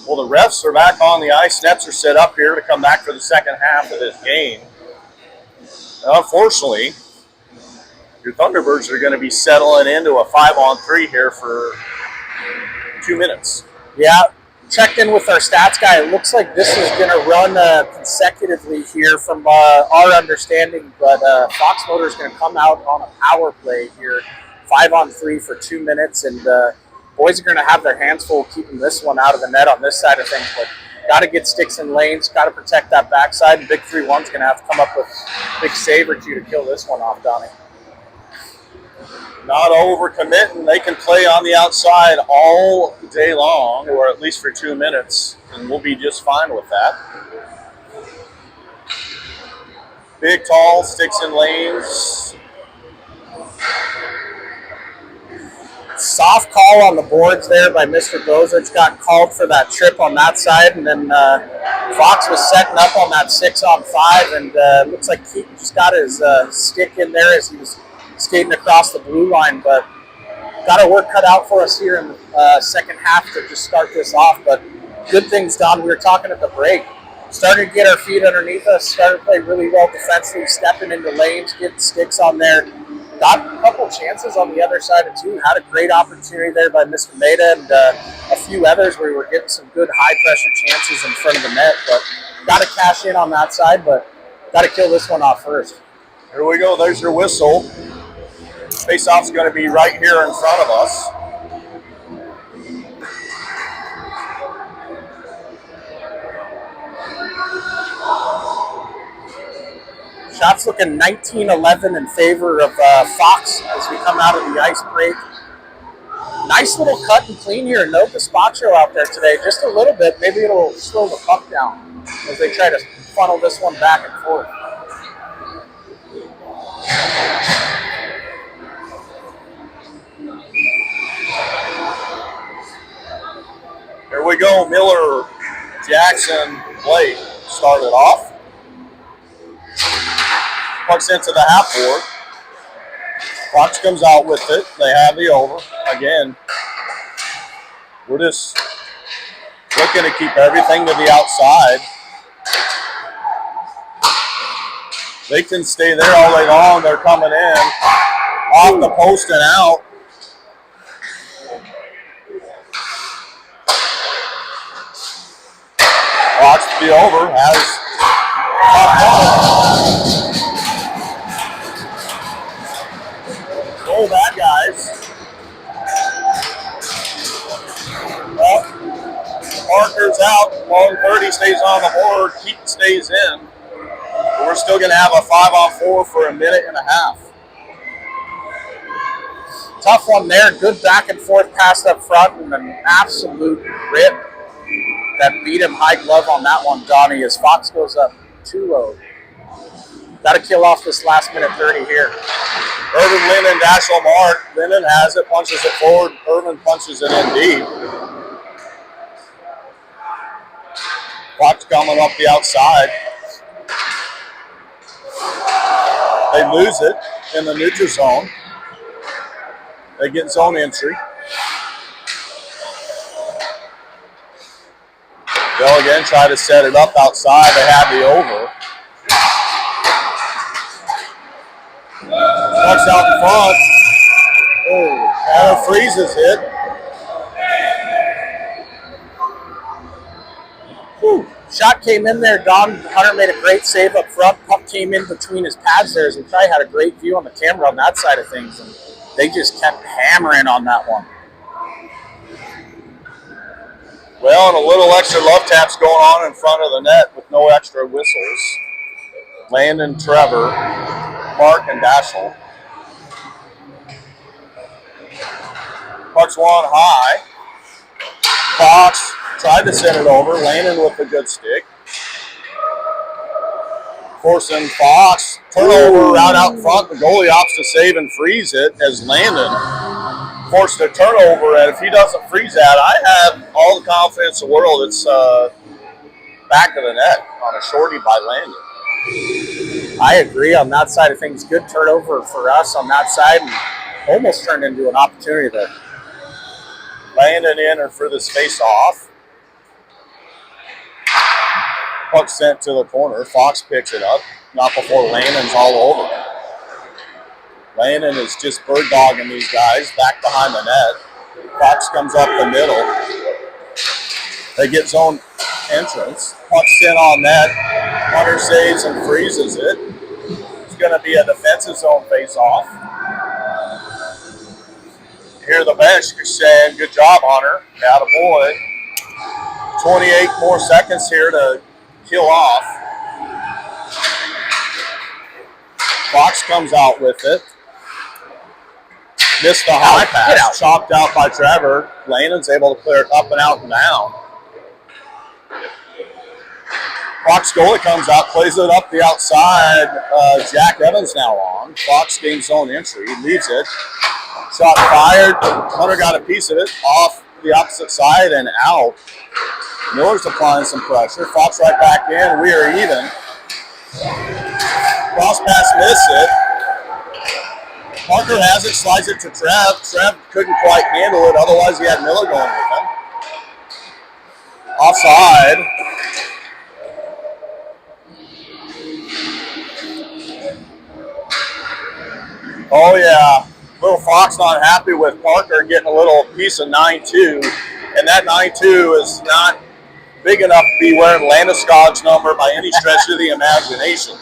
Well, the refs are back on the ice. Nets are set up here to come back for the second half of this game. Unfortunately, your Thunderbirds are going to be settling into a 5-on-3 here for 2 minutes. Yeah, checked in with our stats guy. It looks like this is going to run consecutively here from our understanding, but Fox Motors is going to come out on a power play here, 5-on-3 for 2 minutes, and boys are going to have their hands full keeping this one out of the net on this side of things, but got to get sticks in lanes, got to protect that backside, and Big 3-1's going to have to come up with a big save or two to kill this one off, Donnie. Not overcommitting. They can play on the outside all day long, or at least for 2 minutes, and we'll be just fine with that. Big, tall, sticks in lanes. Soft call on the boards there by Mr. Bozich. Got called for that trip on that side, and then Fox was setting up on that 6-on-5, and looks like Keaton just got his stick in there as he was skating across the blue line, but got our work cut out for us here in the second half to just start this off. But good things, Don. We were talking at the break. Started to get our feet underneath us, started to play really well defensively, stepping into lanes, getting sticks on there. Got a couple chances on the other side too. Had a great opportunity there by Mr. Maida and a few others where we were getting some good high-pressure chances in front of the net. But got to cash in on that side, but got to kill this one off first. Here we go. There's your whistle. Face-off's going to be right here in front of us. Shots looking 19-11 in favor of Fox as we come out of the ice break. Nice little cut and clean here. No gazpacho out there today, just a little bit. Maybe it'll slow the puck down as they try to funnel this one back and forth. Here we go. Miller, Jackson, Blake started off. Puck's into the half board. Fox comes out with it. They have the over. Again, we're just looking to keep everything to the outside. They can stay there all day long. They're coming in. Off the post and out. Watch the over. Has oh, bad guys. Well, Parker's out. Long 30 stays on the board. Keaton stays in. But we're still going to have a 5-on-4 for a minute and a half. Tough one there. Good back and forth pass up front and an absolute rip that beat him high glove on that one, Donnie, as Fox goes up 2-0. Got to kill off this last minute 30 here. Irvin, Lennon, Dashel, Mark. Lennon has it, punches it forward. Irvin punches it in deep. Fox coming up the outside. They lose it in the neutral zone. They get zone entry. They'll again try to set it up outside. They have the over. Puck's out in front. Oh, freezes it. Whew. Shot came in there. Don Hunter made a great save up front. Puck came in between his pads there. We probably had a great view on the camera on that side of things. And they just kept hammering on that one. Well, and a little extra love taps going on in front of the net with no extra whistles. Landon, Trevor, Mark, and Dashel. Puck's one high. Fox tried to send it over. Landon with a good stick. Forcing Fox. Turnover right out front. The goalie opts to save and freeze it as Landon forced a turnover. And if he doesn't freeze that, I have all the confidence in the world it's back of the net on a shorty by Landon. I agree on that side of things. Good turnover for us on that side and almost turned into an opportunity there. Landon in for this face-off. Puck sent to the corner. Fox picks it up. Not before Landon's all over him. Landon is just bird dogging these guys back behind the net. Fox comes up the middle. They get zone entrance. Puck's in on net. Hunter saves and freezes it. It's going to be a defensive zone face-off. Here the bench is saying, good job, Hunter. Attaboy. 28 more seconds here to kill off. Fox comes out with it. Missed the high pass. Chopped out by Trevor. Landon's able to clear it up and out and down. Fox goalie comes out, plays it up the outside. Jack Evans now on. Fox gains zone entry, leaves it. Shot fired. Hunter got a piece of it off the opposite side and out. Miller's applying some pressure. Fox right back in. We are even. Cross pass missed it. Parker has it, slides it to Trev. Trev couldn't quite handle it, otherwise he had Miller going with him. Offside. Oh yeah, little Fox not happy with Parker getting a little piece of 9-2, and that 9-2 is not big enough to be wearing Landeskog's number by any stretch of the imagination.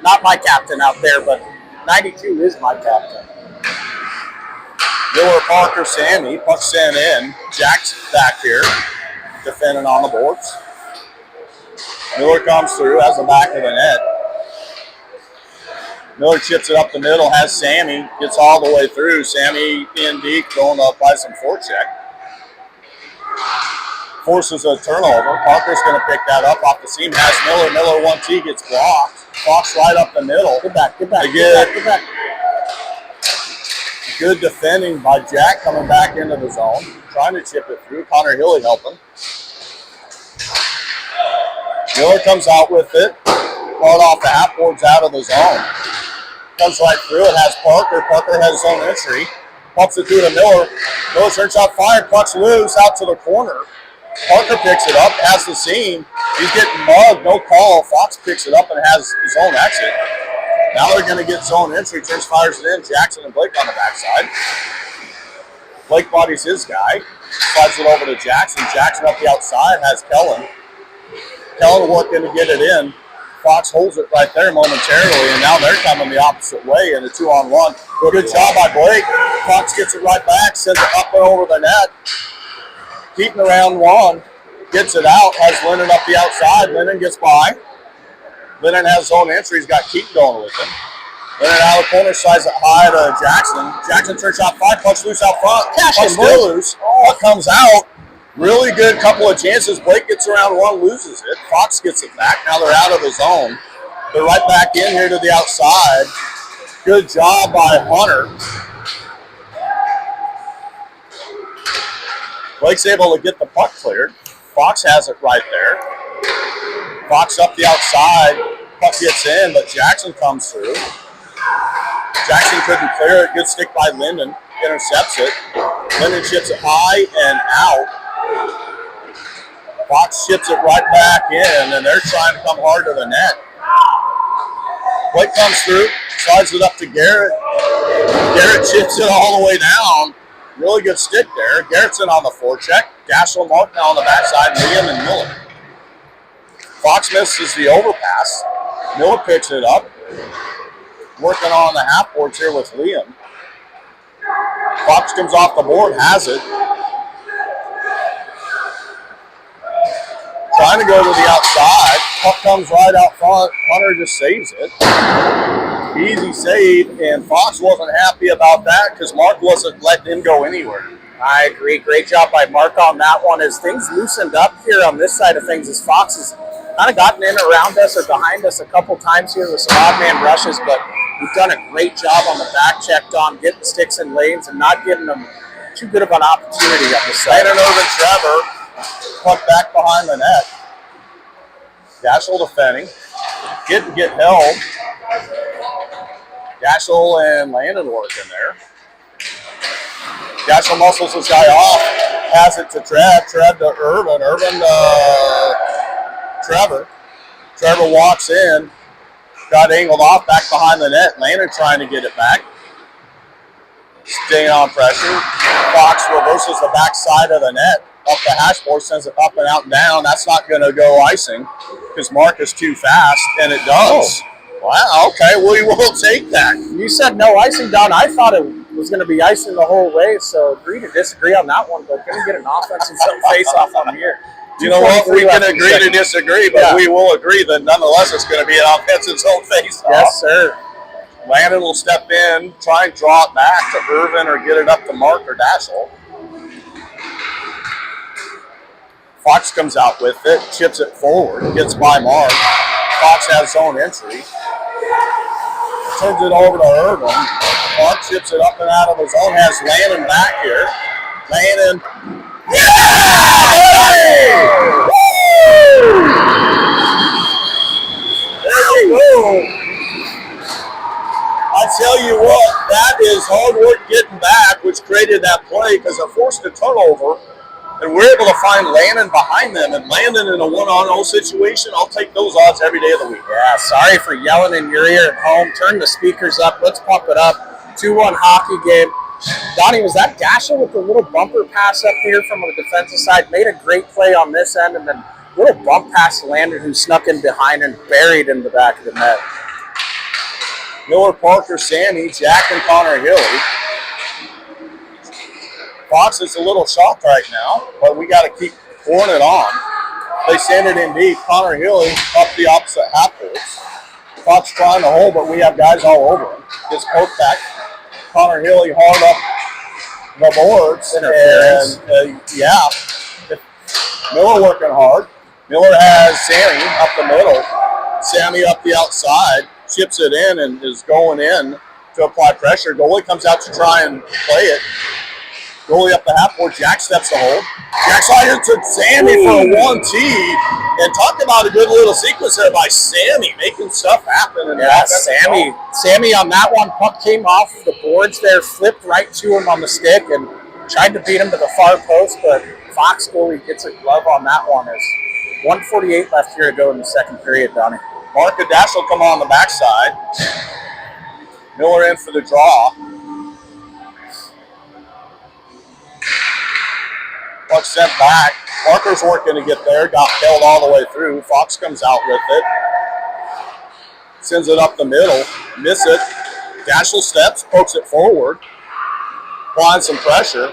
Not my captain out there, but 92 is my captain. Miller, Parker, Sammy, puck sent in. Jack's back here, defending on the boards. Miller comes through, has the back of the net. Miller chips it up the middle, has Sammy, gets all the way through. Sammy in deep, going up by some forecheck. Forces a turnover. Parker's going to pick that up off the seam. Has Miller. Miller 1-2 gets blocked. Fox right up the middle. Get back. Get back. Good defending by Jack coming back into the zone. Trying to chip it through. Connor Hilly helping. Miller comes out with it. Caught off the half boards out of the zone. Comes right through it. Has Parker. Parker has zone entry. Pumps it through to Miller. Miller turns out fired. Puck's loose out to the corner. Parker picks it up, has the seam. He's getting mugged, no call. Fox picks it up and has his own exit. Now they're going to get zone entry. Turns, fires it in. Jackson and Blake on the backside. Blake bodies his guy. Slides it over to Jackson. Jackson up the outside has Kellen. Kellen working to get it in. Fox holds it right there momentarily, and now they're coming the opposite way in a 2-on-1. Good job by Blake. Fox gets it right back, sends it up and over the net. Keaton around one, gets it out, has Lennon up the outside. Lennon gets by. Lennon has zone entry. He's got Keaton going with him. Lennon out of the corner, slides it high to Jackson. Jackson turns out 5, pucks loose out front. Puck still loose. Puck comes out. Really good couple of chances. Blake gets around one, loses it. Fox gets it back. Now they're out of the zone. They're right back in here to the outside. Good job by Hunter. Blake's able to get the puck cleared. Fox has it right there. Fox up the outside. Puck gets in, but Jackson comes through. Jackson couldn't clear it. Good stick by Linden. Intercepts it. Linden chips it high and out. Fox chips it right back in, and they're trying to come hard to the net. Blake comes through, slides it up to Garrett. Garrett chips it all the way down. Really good stick there. Garrett's in on the forecheck. Gashel Mark now on the backside. Liam and Miller. Fox misses the overpass. Miller picks it up. Working on the half boards here with Liam. Fox comes off the board, has it. Trying to go to the outside. Puck comes right out front. Hunter just saves it. Easy save, and Fox wasn't happy about that because Mark wasn't letting him go anywhere. I agree. Great job by Mark on that one. As things loosened up here on this side of things, as Fox has kind of gotten in around us or behind us a couple times here with some odd man rushes, but we've done a great job on the back check, Don, getting sticks in lanes and not giving them too good of an opportunity up the side. Landon over Trevor, puck back behind the net. Gashel defending. Get held. Gashel and Landon working there. Gashel muscles this guy off. Pass it to Trev. Trev to Irvin. Irvin to Trevor. Trevor walks in, got angled off back behind the net. Landon trying to get it back. Staying on pressure. Fox reverses the back side of the net. Up the hash board, sends it up and out and down. That's not going to go icing because Mark is too fast, and it does. Oh. Wow, okay, we will take that. You said no icing, Don. I thought it was going to be icing the whole way, so agree to disagree on that one, but going to get an offensive face-off on here. You know what? We can agree to disagree, but we will agree that nonetheless it's going to be an offensive zone face-off. Yes, sir. Landon will step in, try and draw it back to Irvin or get it up to Mark or Dashel. Fox comes out with it, chips it forward, gets by Mark. Fox has zone entry. Turns it over to Irvin. Mark chips it up and out of his zone, has Landon back here. Landon. Yeah! Woo! There you go. I tell you what, that is hard work getting back, which created that play because it forced a turnover, and we're able to find Landon behind them. And Landon in a 1-on-0 situation, I'll take those odds every day of the week. Yeah, sorry for yelling in your ear at home. Turn the speakers up. Let's pump it up. 2-1 hockey game. Donnie, was that Dashel with the little bumper pass up here from the defensive side? Made a great play on this end, and then little bump pass to Landon, who snuck in behind and buried in the back of the net. Miller, Parker, Sammy, Jack, and Connor Hilly. Fox is a little shocked right now, but we got to keep pouring it on. They send it in deep. Connor Hilly up the opposite half boards. Fox trying to hold, but we have guys all over him. Gets poked back. Connor Hilly hard up the boards. And Miller working hard. Miller has Sammy up the middle. Sammy up the outside. Chips it in and is going in to apply pressure. Goalie comes out to try and play it. Goalie up the half board. Jack steps to hold. Jack slided to Sammy for a 1-T. And talk about a good little sequence there by Sammy, making stuff happen. And yeah, Sammy on that one. Puck came off the boards there, flipped right to him on the stick, and tried to beat him to the far post, but Fox goalie gets a glove on that one. There's 1:48 left here to go in the second period, Donnie. Mark and Dash will come on the backside. Miller in for the draw. Puck sent back. Parker's working to get there. Got held all the way through. Fox comes out with it. Sends it up the middle. Miss it. Dashel steps, pokes it forward. Applying some pressure.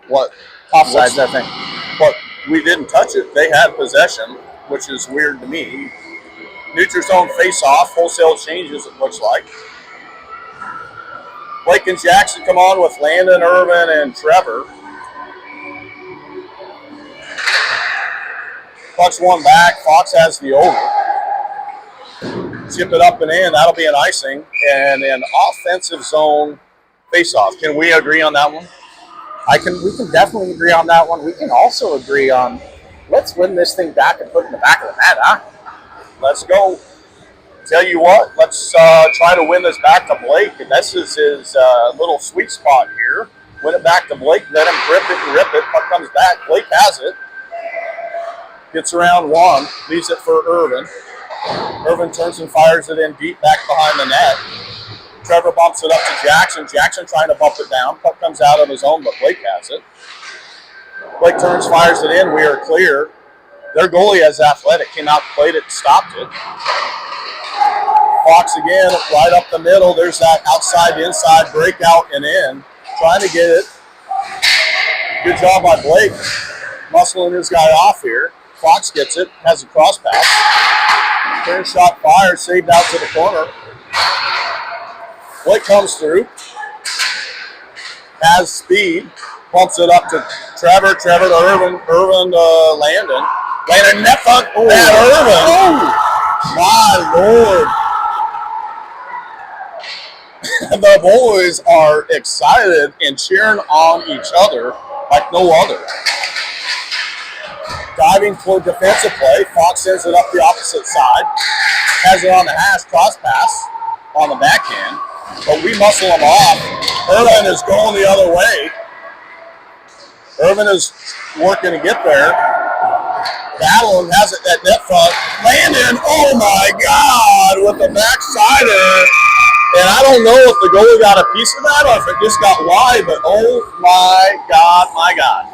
What? Offsides, I think. But we didn't touch it. They had possession, which is weird to me. Neutral zone face-off. Wholesale changes, it looks like. Blake and Jackson come on with Landon, Irvin, and Trevor. Puck's one back. Fox has the over. Chip it up and in. That'll be an icing. And an offensive zone face-off. Can we agree on that one? We can definitely agree on that one. We can also agree on let's win this thing back and put it in the back of the net, huh? Let's go. Tell you what, let's try to win this back to Blake. And this is his little sweet spot here. Win it back to Blake, let him grip it and rip it. Puck comes back. Blake has it. Gets around one, leaves it for Irvin. Irvin turns and fires it in deep back behind the net. Trevor bumps it up to Jackson. Jackson trying to bump it down. Puck comes out of his own, but Blake has it. Blake turns, fires it in. We are clear. Their goalie is athletic. Came out, played it, stopped it. Fox again, right up the middle. There's that outside, inside, breakout, and in. Trying to get it. Good job by Blake. Muscling his guy off here. Fox gets it, has a cross pass. Turn shot fired, saved out to the corner. Blake comes through. Has speed. Pumps it up to Trevor. Trevor to Irvin. Irvin to Landon. Landon net front at Irvin. Oh, my Lord. The boys are excited and cheering on each other like no other. Diving toward defensive play. Fox sends it up the opposite side. Has it on the hash, cross pass on the backhand. But we muscle him off. Irvin is going the other way. Irvin is working to get there. Battling, has it at net front. Landon, oh my God, with the backsider. And I don't know if the goalie got a piece of that or if it just got wide, but oh my God, my God.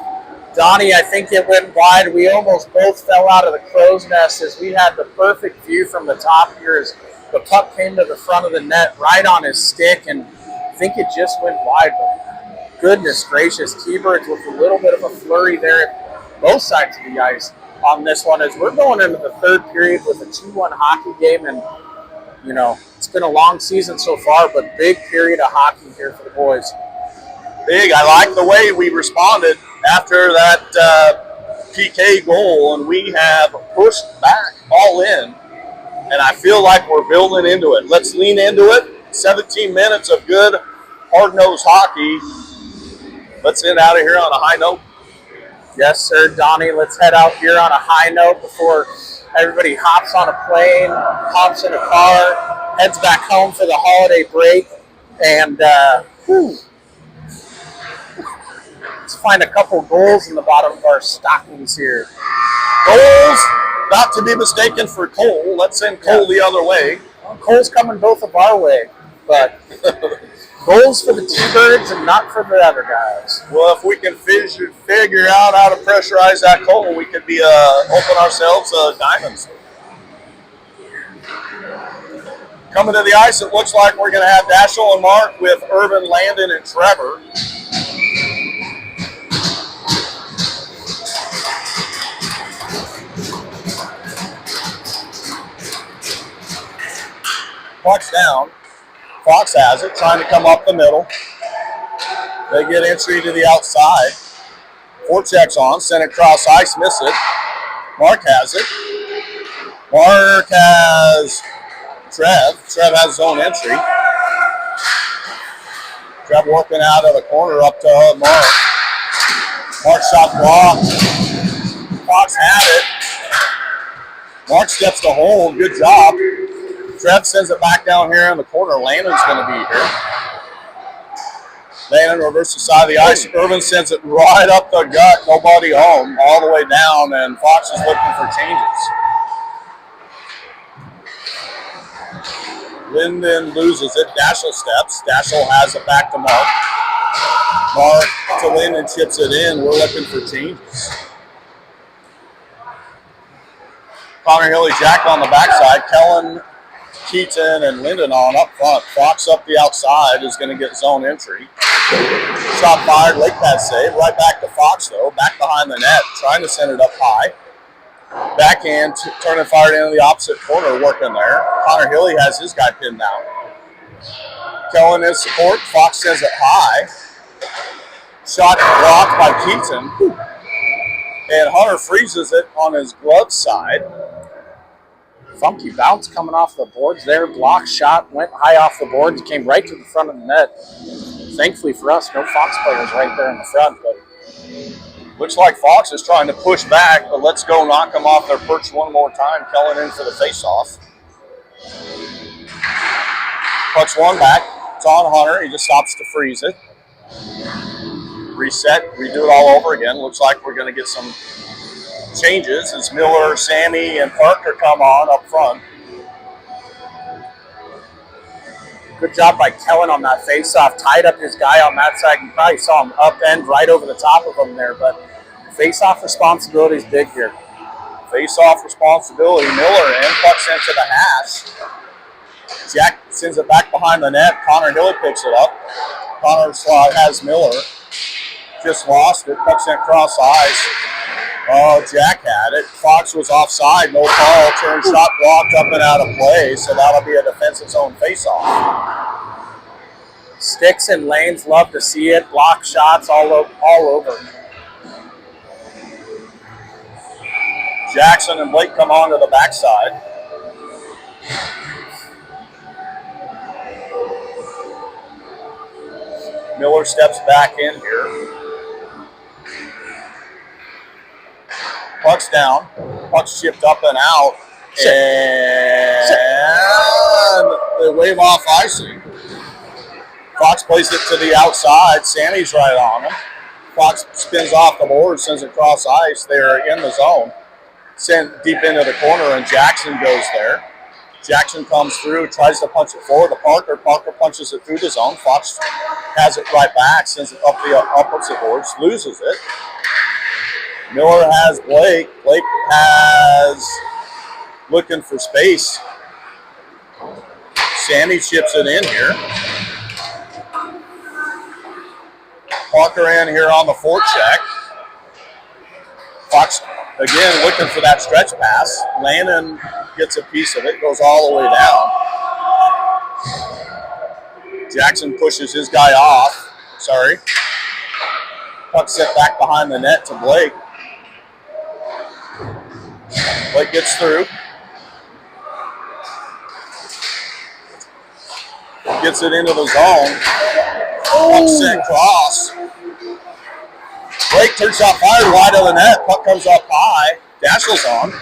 Donnie, I think it went wide. We almost both fell out of the crow's nest as we had the perfect view from the top here as the puck came to the front of the net right on his stick, and I think it just went wide. But goodness gracious, T-Birds with a little bit of a flurry there at both sides of the ice on this one as we're going into the third period with a 2-1 hockey game. And, you know, it's been a long season so far, but big period of hockey here for the boys. Big. I like the way we responded after that PK goal, and we have pushed back all in, and I feel like we're building into it. Let's lean into it. 17 minutes of good, hard-nosed hockey. Let's end out of here on a high note. Yes, sir, Donnie. Let's head out here on a high note before everybody hops on a plane, hops in a car, heads back home for the holiday break, and let's find a couple goals in the bottom of our stockings here. Goals, not to be mistaken for Cole. Let's send Cole the other way. Well, Cole's coming both of our way, but goals for the T-Birds and not for the other guys. Well, if we can figure out how to pressurize that Cole, we could be open ourselves diamonds. Coming to the ice, it looks like we're going to have Dashel and Mark with Irvin, Landon, and Trevor. Puck's down. Fox has it, trying to come up the middle. They get entry to the outside. Forecheck's on, send it cross ice, miss it. Mark has it. Mark has Trev. Trev has his own entry. Trev working out of the corner up to Mark. Mark shot blocked. Fox had it. Mark steps to hold. Good job. Trev sends it back down here in the corner. Landon's going to be here. Landon reverses the side of the ice. Irvin sends it right up the gut. Nobody home. All the way down, and Fox is looking for changes. Linden loses it. Dashel steps. Dashel has it back to Mark. Mark to Linden, chips it in. We're looking for changes. Connor Hilly Jack on the backside. Kellen, Keaton, and Linden on up front. Fox up the outside is going to get zone entry. Shot fired, late pass save. Right back to Fox, though. Back behind the net, trying to send it up high. Backhand, turning fired into the opposite corner, working there. Connor Hilly has his guy pinned down. Kellen in support. Fox sends it high. Shot blocked by Keaton. And Hunter freezes it on his glove side. Funky bounce coming off the boards there. Block shot, went high off the boards, came right to the front of the net. Thankfully for us, no Fox players right there in the front. But looks like Fox is trying to push back, but let's go knock them off their perch one more time. Kellen in for the face-off. Puts one back. It's on Hunter. He just stops to freeze it. Reset. Redo it all over again. Looks like we're going to get some changes as Miller, Sammy, and Parker come on up front. Good job by Kellen on that face-off. Tied up his guy on that side. You probably saw him upend right over the top of him there, but face-off responsibility is big here. Face-off responsibility. Miller in. Puck sent to the hash. Jack sends it back behind the net. Connor Hilly picks it up. Connor has Miller. Just lost it. Puck sent cross ice. Oh, Jack had it. Fox was offside. No call. Turn shot blocked up and out of play. So that'll be a defensive zone face-off. Sticks and lanes, love to see it. Block shots all over. Jackson and Blake come on to the backside. Miller steps back in here. Puck's down. Puck's chipped up and out. And they wave off icing. Fox plays it to the outside. Sammy's right on him. Fox spins off the board, sends it across ice. They're in the zone. sent deep into the corner, and Jackson goes there. Jackson comes through, tries to punch it forward to Parker. Parker punches it through the zone. Fox has it right back, sends it up the opposite boards, loses it. Miller has Blake. Blake has looking for space. Sammy chips it in here. Parker in here on the forecheck. Fox again looking for that stretch pass. Landon gets a piece of it, goes all the way down. Jackson pushes his guy off. Sorry. Puck sent back behind the net to Blake. Blake gets through. Gets it into the zone. Puck sent cross. Blake turns out fired wide of the net. Puck comes up high. Dashiell's on.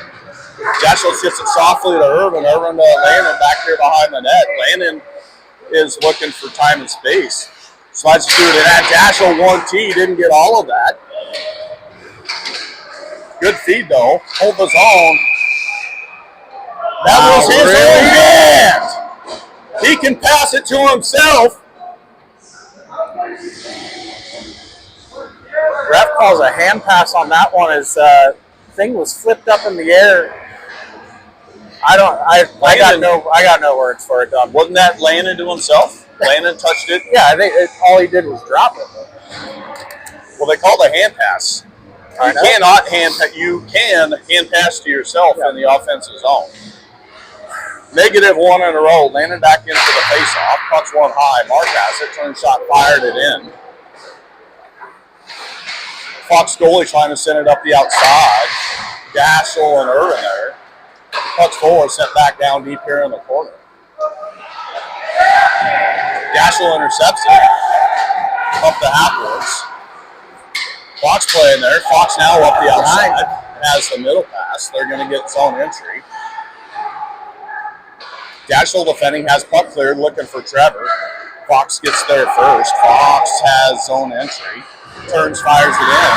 Dashiell shifts it softly to Irvin. Irvin to Landon back here behind the net. Landon is looking for time and space. Slides through to that. Dashiell 1T. Didn't get all of that. Good feed though. Hold the zone. That was his own hand. He can pass it to himself. Ref calls a hand pass on that one. His thing was flipped up in the air. I got no words for it, Don. Wasn't that Landon to himself? Landon touched it. Yeah, I think all he did was drop it. Well, they call it a hand pass. You can hand pass to yourself in the offensive zone. -1 in a row. Landon back into the face-off. Pucks one high. Mark has it. Turn shot, fired it in. Fox goalie trying to send it up the outside. Dashiell and Irvin there. Pucks forward, sent back down deep here in the corner. Dashiell intercepts it. Up the half-boards. Fox playing there. Fox now up the outside. Has the middle pass. They're going to get zone entry. Dashiell defending, has puck cleared, looking for Trevor. Fox gets there first. Fox has zone entry. Turns, fires it in.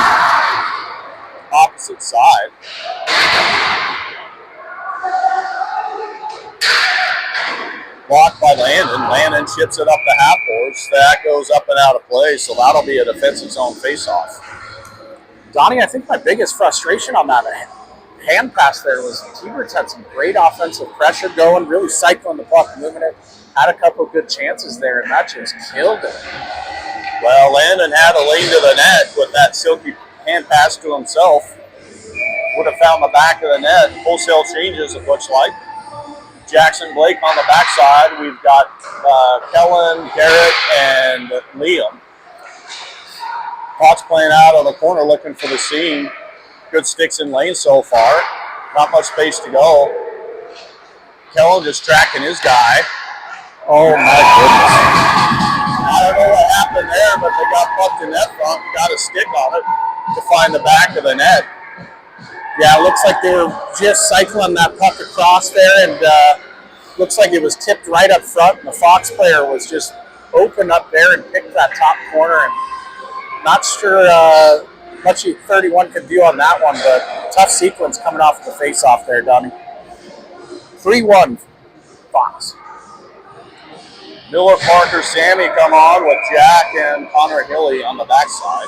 Opposite side. Blocked by Landon. Landon chips it up the half boards. That goes up and out of play, so that'll be a defensive zone face-off. Donnie, I think my biggest frustration on that hand pass there was Tbirds had some great offensive pressure going, really cycling the puck, moving it. Had a couple of good chances there, and that just killed it. Well, Landon had a lane to the net with that silky hand pass to himself. Would have found the back of the net. Wholesale changes, it looks like. Jackson Blake on the backside. We've got Kellen, Garrett, and Liam. Fox playing out on the corner looking for the seam. Good sticks in lane so far. Not much space to go. Kellen just tracking his guy. Oh my goodness. I don't know what happened there, but they got bucked in net front. Got a stick on it to find the back of the net. Yeah, it looks like they were just cycling that puck across there, and looks like it was tipped right up front, and the Fox player was just open up there and picked that top corner. And not sure much 31 could do on that one, but tough sequence coming off the face-off there, Donnie. 3-1 Fox. Miller, Parker, Sammy come on with Jack and Connor Hilly on the backside.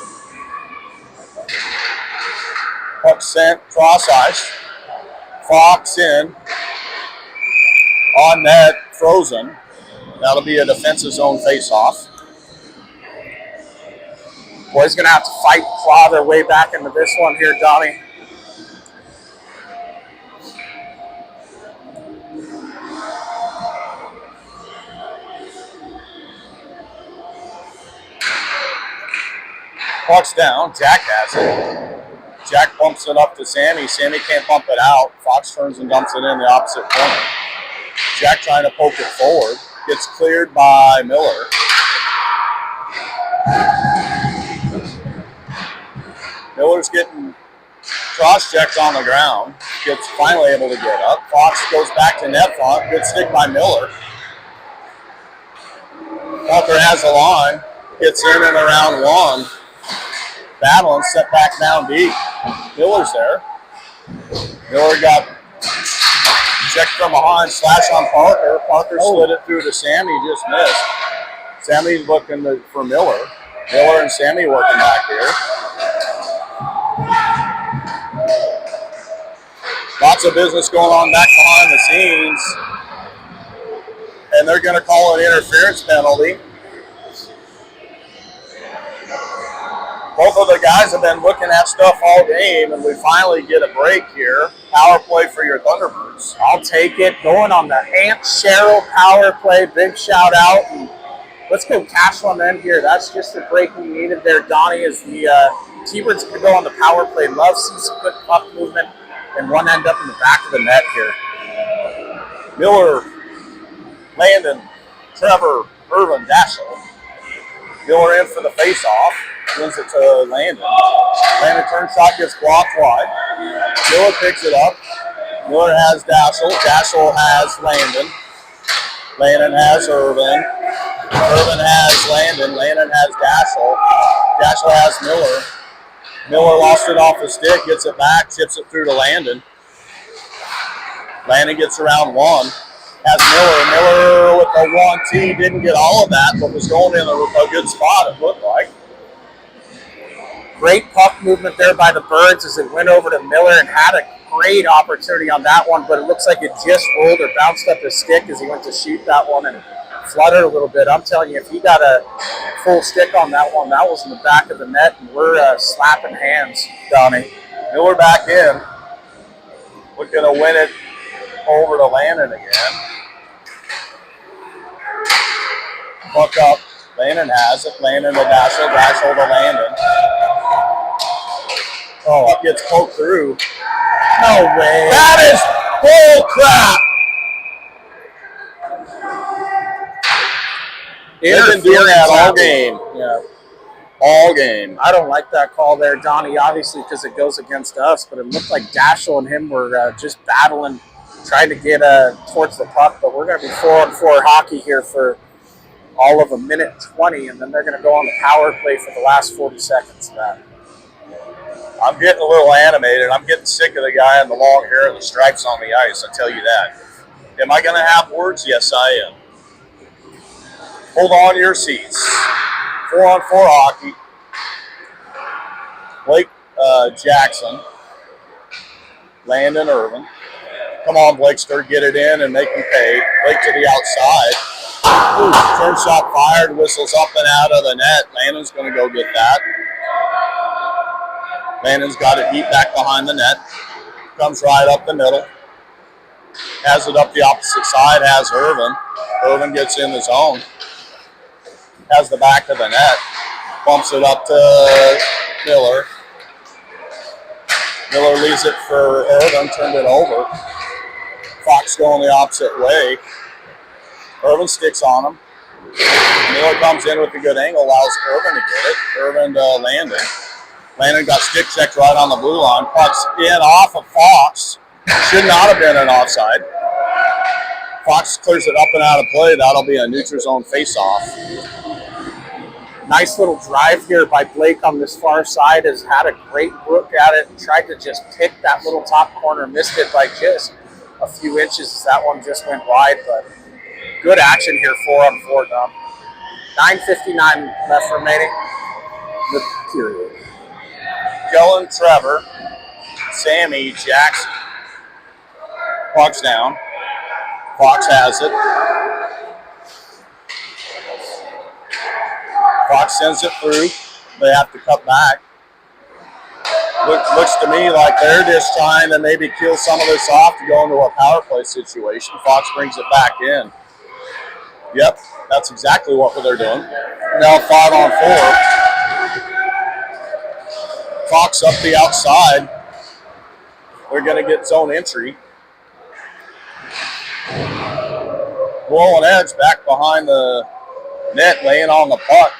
Puck sent, cross ice. Fox in. On net, frozen. That'll be a defensive zone face-off. Boys going to have to fight, claw their way back into this one here, Donnie. Puck's down. Jack has it. Jack bumps it up to Sammy. Sammy can't bump it out. Fox turns and dumps it in the opposite corner. Jack trying to poke it forward. Gets cleared by Miller. Miller's getting cross-checked on the ground. Gets finally able to get up. Fox goes back to net front. Good stick by Miller. Walker has the line. Gets in and around one. Battling, set back down deep. Miller's there. Miller got checked from behind, slash on Parker. Parker slid it through to Sammy, just missed. Sammy's looking for Miller. Miller and Sammy working back here. Lots of business going on back behind the scenes. And they're going to call an interference penalty. Both of the guys have been looking at stuff all game, and we finally get a break here. Power play for your Thunderbirds. I'll take it. Going on the Aunt Cheryl power play. Big shout out. And let's go cash one in here. That's just the break we needed there, Donnie, as the T-Birds can go on the power play. Love seeing some good puck movement and one end up in the back of the net here. Miller, Landon, Trevor, Irvin, Dashiell. Miller in for the face-off. Wins it to Landon. Landon turn shot, gets blocked wide. Miller picks it up. Miller has Dashiell. Dashiell has Landon. Landon has Irvin. Irvin has Landon. Landon has Dashiell. Dashiell has Miller. Miller lost it off the stick, gets it back, chips it through to Landon. Landon gets around one. Has Miller. Miller with the 1-2 didn't get all of that, but was going in a good spot, it looked like. Great puck movement there by the Birds as it went over to Miller and had a great opportunity on that one, but it looks like it just rolled or bounced up his stick as he went to shoot that one and fluttered a little bit. I'm telling you, if he got a full stick on that one, that was in the back of the net, and we're slapping hands, Donnie. Miller back in. We're going to win it over to Landon again. Puck up. Landon has it. Landon to Dashiell. Dashiell to Landon. Oh, it gets poked through. No way. That is bull crap. They've been doing that all game. Yeah. All game. I don't like that call there, Donnie, obviously because it goes against us, but it looked like Dashiell and him were just battling, trying to get towards the puck, but we're going to be 4-on-4 hockey here for all of a minute 20, and then they're going to go on the power play for the last 40 seconds of that. I'm getting a little animated. I'm getting sick of the guy in the long hair and the stripes on the ice, I tell you that. Am I going to have words? Yes, I am. Hold on to your seats. 4-on-4 hockey. Blake Jackson. Landon Irvin. Come on, Blakester, get it in and make him pay. Blake to the outside. Ooh, turn shot fired, whistles up and out of the net. Landon's going to go get that. Landon's got it deep back behind the net. Comes right up the middle. Has it up the opposite side, has Irvin. Irvin gets in the zone. Has the back of the net. Bumps it up to Miller. Miller leaves it for Irvin, turned it over. Fox going the opposite way. Irvin sticks on him. Miller comes in with a good angle, allows Irvin to get it. Irvin to Landon. Landon got stick checked right on the blue line. Puck's in off of Fox. Should not have been an offside. Fox clears it up and out of play. That'll be a neutral zone face-off. Nice little drive here by Blake on this far side. Has had a great look at it and tried to just pick that little top corner. Missed it by just a few inches. That one just went wide, but good action here, 4-on-4 now. 9:59 left remaining. The period. Kellen, Trevor, Sammy, Jackson. Puck's down. Fox has it. Fox sends it through. They have to cut back. Looks to me like they're just trying to maybe kill some of this off to go into a power play situation. Fox brings it back in. Yep, that's exactly what they're doing. Now 5-on-4. Fox up the outside. They're going to get zone entry. Blowing edge back behind the net, laying on the puck.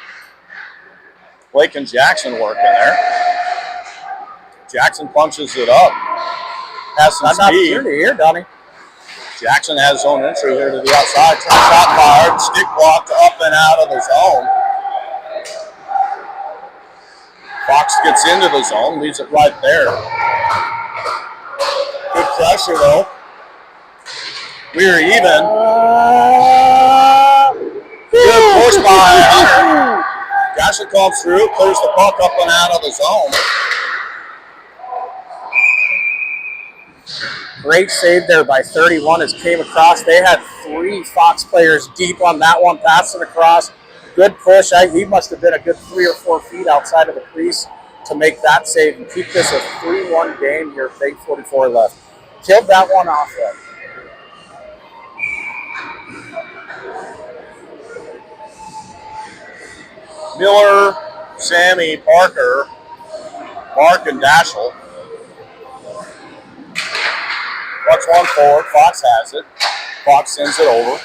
Blake and Jackson working there. Jackson punches it up. Has some speed. Opportunity here, Donnie. Jackson has zone entry here to the outside. Turn shot fired. Stick blocked up and out of the zone. Fox gets into the zone, leaves it right there. pressure though. We're even. Good push by Hunter. Dashel comes through, clears the puck up and out of the zone. Great save there by 31 as came across. They had 3 Fox players deep on that one, passing across. Good push. He must have been a good 3 or 4 feet outside of the crease to make that save and keep this a 3-1 game here with 8:44 left. Killed that one off though. Miller, Sammy, Parker, Mark, and Dashel. Watch one forward. Fox has it. Fox sends it over.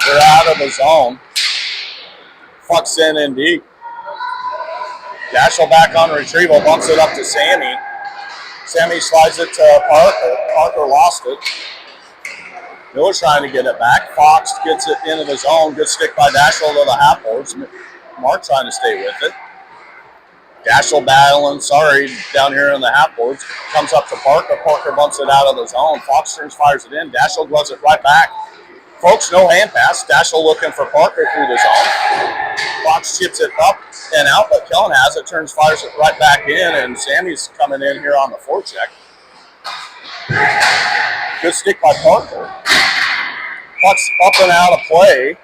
They're out of the zone. Fox sent in deep. Dashel back on retrieval. Bumps it up to Sammy. Sammy slides it to Parker. Parker lost it. Miller's trying to get it back. Fox gets it into the zone. Good stick by Dashel to the half boards. Mark trying to stay with it. Dashel battling, down here in the half boards. Comes up to Parker. Parker bumps it out of the zone. Fox turns, fires it in. Dashel gloves it right back. Folks, no hand pass. Dashel looking for Parker through the zone. Fox chips it up and out, but Kellen has it. Turns, fires it right back in, and Sammy's coming in here on the forecheck. Good stick by Parker. Fox up and out of play.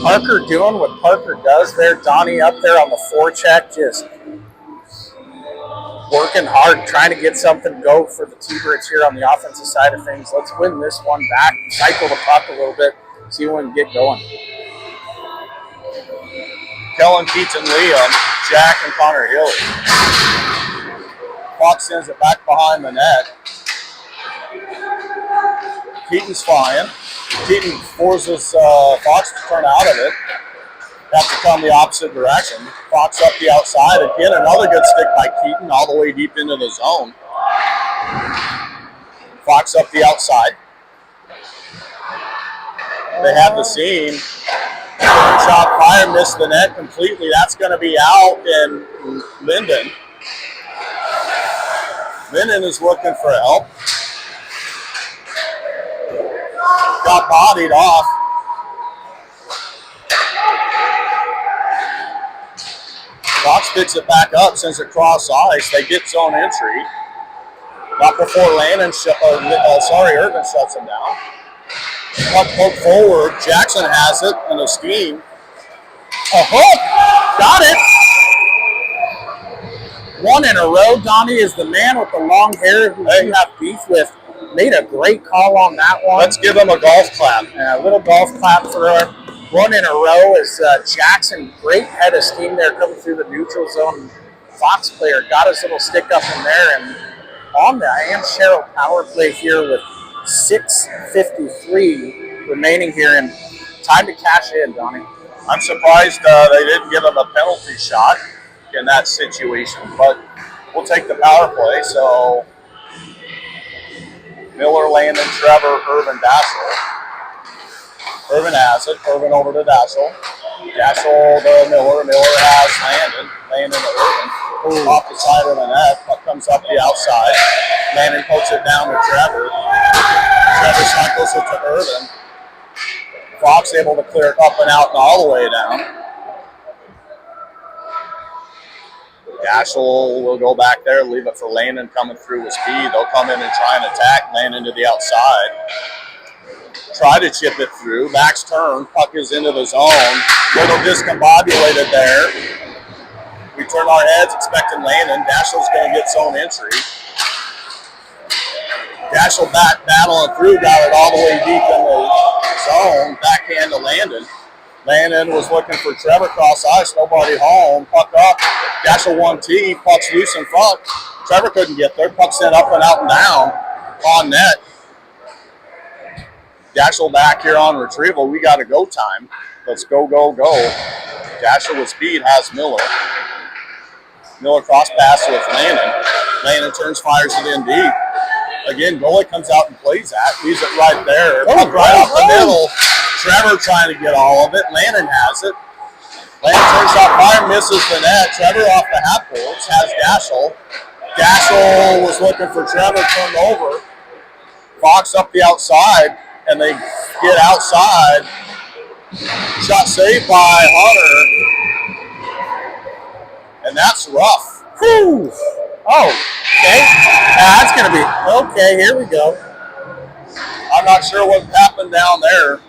Parker doing what Parker does there. Donnie up there on the forecheck, just working hard, trying to get something go for the T-Birds here on the offensive side of things. Let's win this one back, cycle the puck a little bit, see when we get going. Kellen, Keaton, Liam, Jack, and Connor Hilly. Fox sends it back behind the net. Keaton's flying. Keaton forces Fox to turn out of it. Have to come the opposite direction. Fox up the outside. Again, another good stick by Keaton all the way deep into the zone. Fox up the outside. They have the seam. Shot fire, missed the net completely. That's going to be out, and Linden. Linden is looking for help. Got bodied off. Fox picks it back up, sends it cross ice. They get zone entry. Not before Irvin shuts him down. Puck poked forward. Jackson has it in a scheme. A hook. Got it. One in a row. Donnie is the man with the long hair who you have beef with. Made a great call on that one. Let's give him a golf clap. A little golf clap for her. One in a row is Jackson. Great head of steam there coming through the neutral zone. Fox player got his little stick up in there, and on the Ann Sherrill power play here with 6:53 remaining here, and time to cash in, Donnie. I'm surprised they didn't give him a penalty shot in that situation, but we'll take the power play. So Miller, Landon, Trevor, Irvin, Dashel. Irvin has it. Irvin over to Dashel. Dashel to Miller. Miller has Landon. Landon to Irvin. Off the side of the net. Puck comes up the outside. Landon pokes it down to Trevor. Trevor cycles it to Irvin. Fox able to clear it up and out and all the way down. Dashel will go back there, leave it for Landon coming through with speed. They'll come in and try and attack Landon to the outside. Try to chip it through. Back's turn. Puck is into the zone. Little discombobulated there. We turn our heads expecting Landon. Dashel's going to get zone entry. Dashel back battling through. Got it all the way deep in the zone. Backhand to Landon. Landon was looking for Trevor cross ice. Nobody home. Puck up. Dashel 1T. Puck's loose in front. Trevor couldn't get there. Puck sent up and out and down on net. Dashel back here on retrieval. We got a go time. Let's go, go, go. Dashel with speed has Miller. Miller cross pass with Landon. Landon turns, fires it in deep. Again, goalie comes out and plays that. Leaves it right there. Puck right off the middle. Trevor trying to get all of it. Landon has it. Landon turns out fire, misses the net. Trevor off the half boards has Dashel. Dashel was looking for Trevor, turned over. Fox up the outside, and they get outside. Shot saved by Hunter, and that's rough. Whew. Oh, okay. That's going to be, okay, here we go. I'm not sure what happened down there.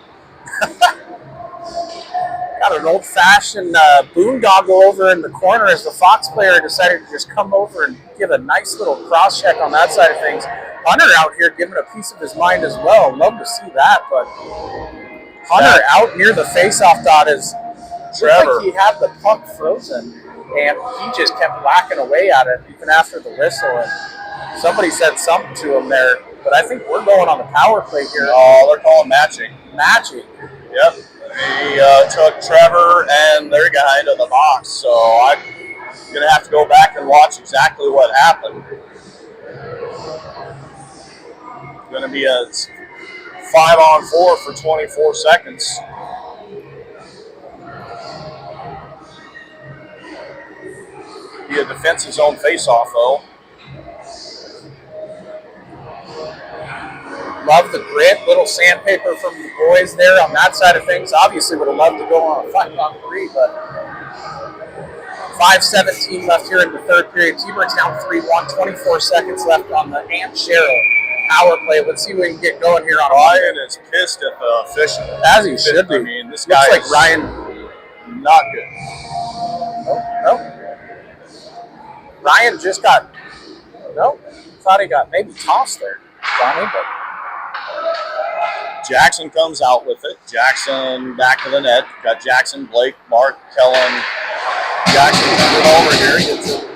Got an old-fashioned boondoggle over in the corner as the Fox player decided to just come over and give a nice little cross-check on that side of things. Hunter out here giving a piece of his mind as well. Love to see that, but Hunter out near the face-off dot is Trevor. Like he had the puck frozen, and he just kept whacking away at it even after the whistle. And somebody said something to him there, but I think we're going on the power play here. Oh, they're calling matching. Matching. Yep. He took Trevor and their guy into the box, so I'm going to have to go back and watch exactly what happened. Going to be a 5-on-4 for 24 seconds. Be a defensive zone face-off, though. Love the grit, little sandpaper from the boys there on that side of things. Obviously would have loved to go on a 5-on-3, but 5:17 left here in the third period. Tbirds down 3-1, 24 seconds left on the Aunt Cheryl power play. Let's see if we can get going here on Ryan is pissed at the official. As he should be. I mean, this guy looks like Ryan. Not good. Nope. Ryan just got, thought he got maybe tossed there, Donnie, but Jackson comes out with it. Jackson back to the net. Got Jackson, Blake, Mark, Kellen. Jackson comes it over here. Gets it.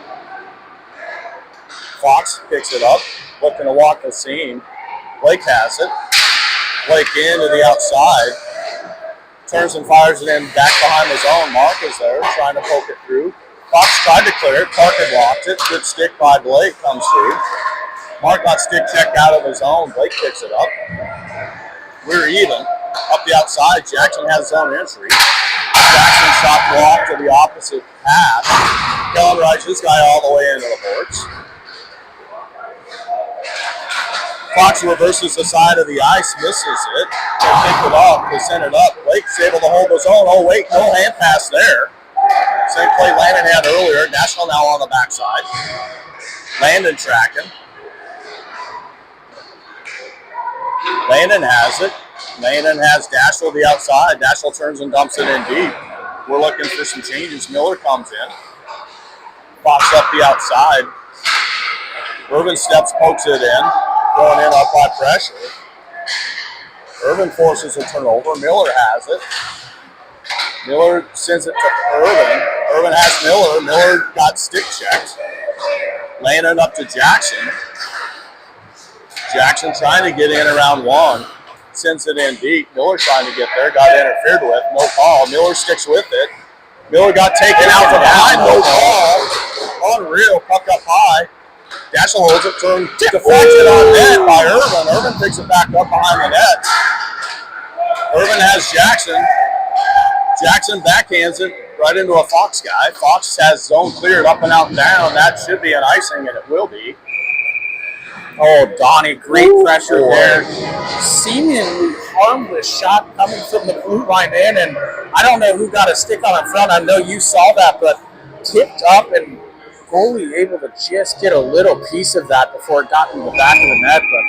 Fox picks it up. Looking to walk the seam. Blake has it. Blake into the outside. Turns and fires it in back behind his own. Mark is there trying to poke it through. Fox tried to clear it. Clark had blocked it. Good stick by Blake comes through. Mark got stick checked out of his own. Blake picks it up. We're even. Up the outside, Jackson has his own entry. Jackson shot blocked to the opposite half. Kellen rides this guy all the way into the boards. Fox reverses the side of the ice, misses it. They pick it up, they send it up. Blake's able to hold his own. Oh, wait, no hand pass there. Same play Landon had earlier. National now on the backside. Landon tracking. Landon has it. Landon has Dashel the outside. Dashel turns and dumps it in deep. We're looking for some changes. Miller comes in. Fox up the outside. Irvin steps, pokes it in. Going in up by pressure. Irvin forces a turnover. Miller has it. Miller sends it to Irvin. Irvin has Miller. Miller got stick checked. Landon up to Jackson. Jackson trying to get in around one. Sends it in deep. Miller trying to get there. Got interfered with. No call. Miller sticks with it. Miller got taken out from behind. No call. Unreal. Puck up high. Dashel holds it. Turn deflected on net by Irvin. Irvin picks it back up behind the net. Irvin has Jackson. Jackson backhands it right into a Fox guy. Fox has zone cleared up and out and down. That should be an icing, and it will be. Oh, Donnie, great pressure there. Seemingly harmless shot coming from the blue line in, and I don't know who got a stick on it front. I know you saw that, but tipped up and goalie able to just get a little piece of that before it got in the back of the net. But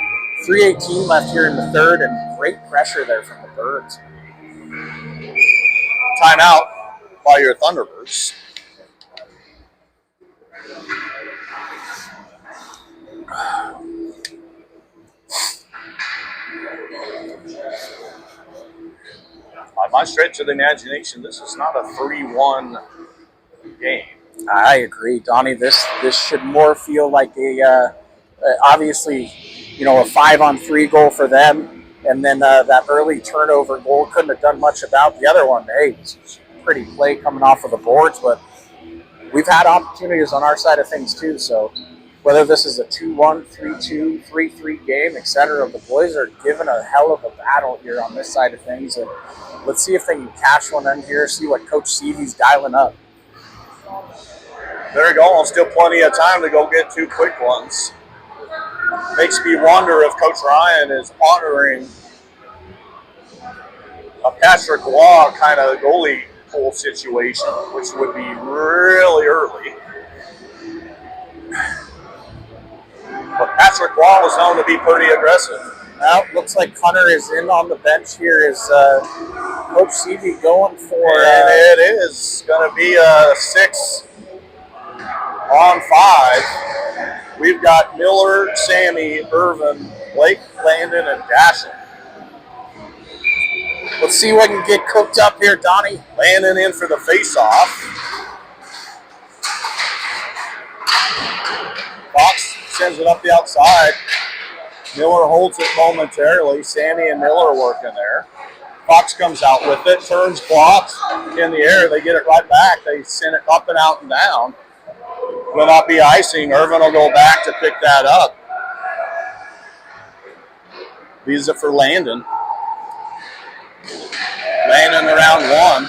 3:18 left here in the third, and great pressure there from the Birds. Timeout by your Thunderbirds. By my stretch of the imagination, this is not a 3-1 game. I agree, Donnie. This should more feel like a obviously, a 5-on-3 goal for them, and then that early turnover goal couldn't have done much about the other one. Hey, it's a pretty play coming off of the boards, but we've had opportunities on our side of things too. So whether this is a 2-1, 3-2, 3-3 game, etc., the boys are giving a hell of a battle here on this side of things, and let's see if they can cash one in here. See what Coach Seavey's dialing up. They're going. Still plenty of time to go get 2 quick ones. Makes me wonder if Coach Ryan is honoring a Patrick Waugh kind of goalie pull situation, which would be really early. But Patrick Waugh was known to be pretty aggressive. Well, looks like Hunter is in on the bench here. Is Coach Seavey going for... And it is going to be a 6-on-5. We've got Miller, Sammy, Irvin, Blake, Landon, and Dashin. Let's see what can get cooked up here, Donnie. Landon in for the face-off. Fox sends it up the outside. Miller holds it momentarily. Sammy and Miller working there. Fox comes out with it, turns, blocks in the air. They get it right back. They send it up and out and down. Will not be icing. Irvin will go back to pick that up. Leaves it for Landon. Landon around 1.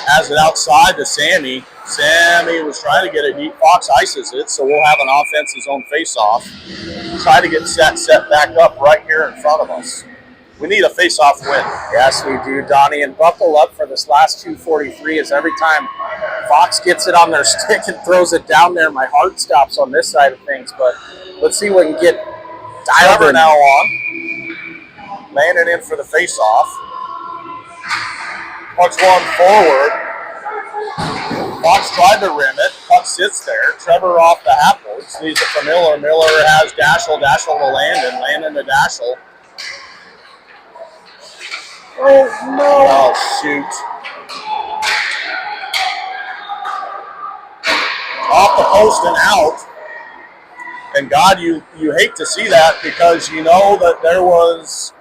Has it outside to Sammy. Sammy was trying to get it deep. Fox ices it, so we'll have an offense's own face-off. Try to get set back up right here in front of us. We need a face-off win. Yes, we do, Donnie. And buckle up for this last 2:43 as every time Fox gets it on their stick and throws it down there, my heart stops on this side of things. But let's see what we can get dialed in. Now on. Landon in for the face-off. Puck's one forward. Fox tried to rim it. Puck sits there. Trevor off the apples. Leaves it for Miller. Miller has Dashel. Dashel to Landon. Landon to Dashel. Oh, no. Oh, shoot. Off the post and out. And God, you hate to see that because you know that there was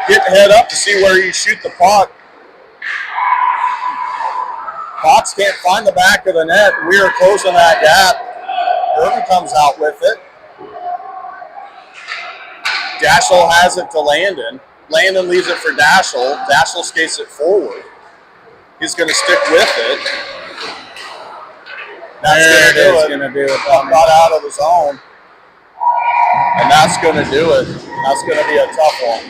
get the head up to see where you shoot the puck. Fox can't find the back of the net. We are closing that gap. Irvin comes out with it. Dashel has it to Landon. Landon leaves it for Dashel. Dashel skates it forward. He's going to stick with it. That's going to do it. Got out of his zone. And that's going to do it. That's going to be a tough one.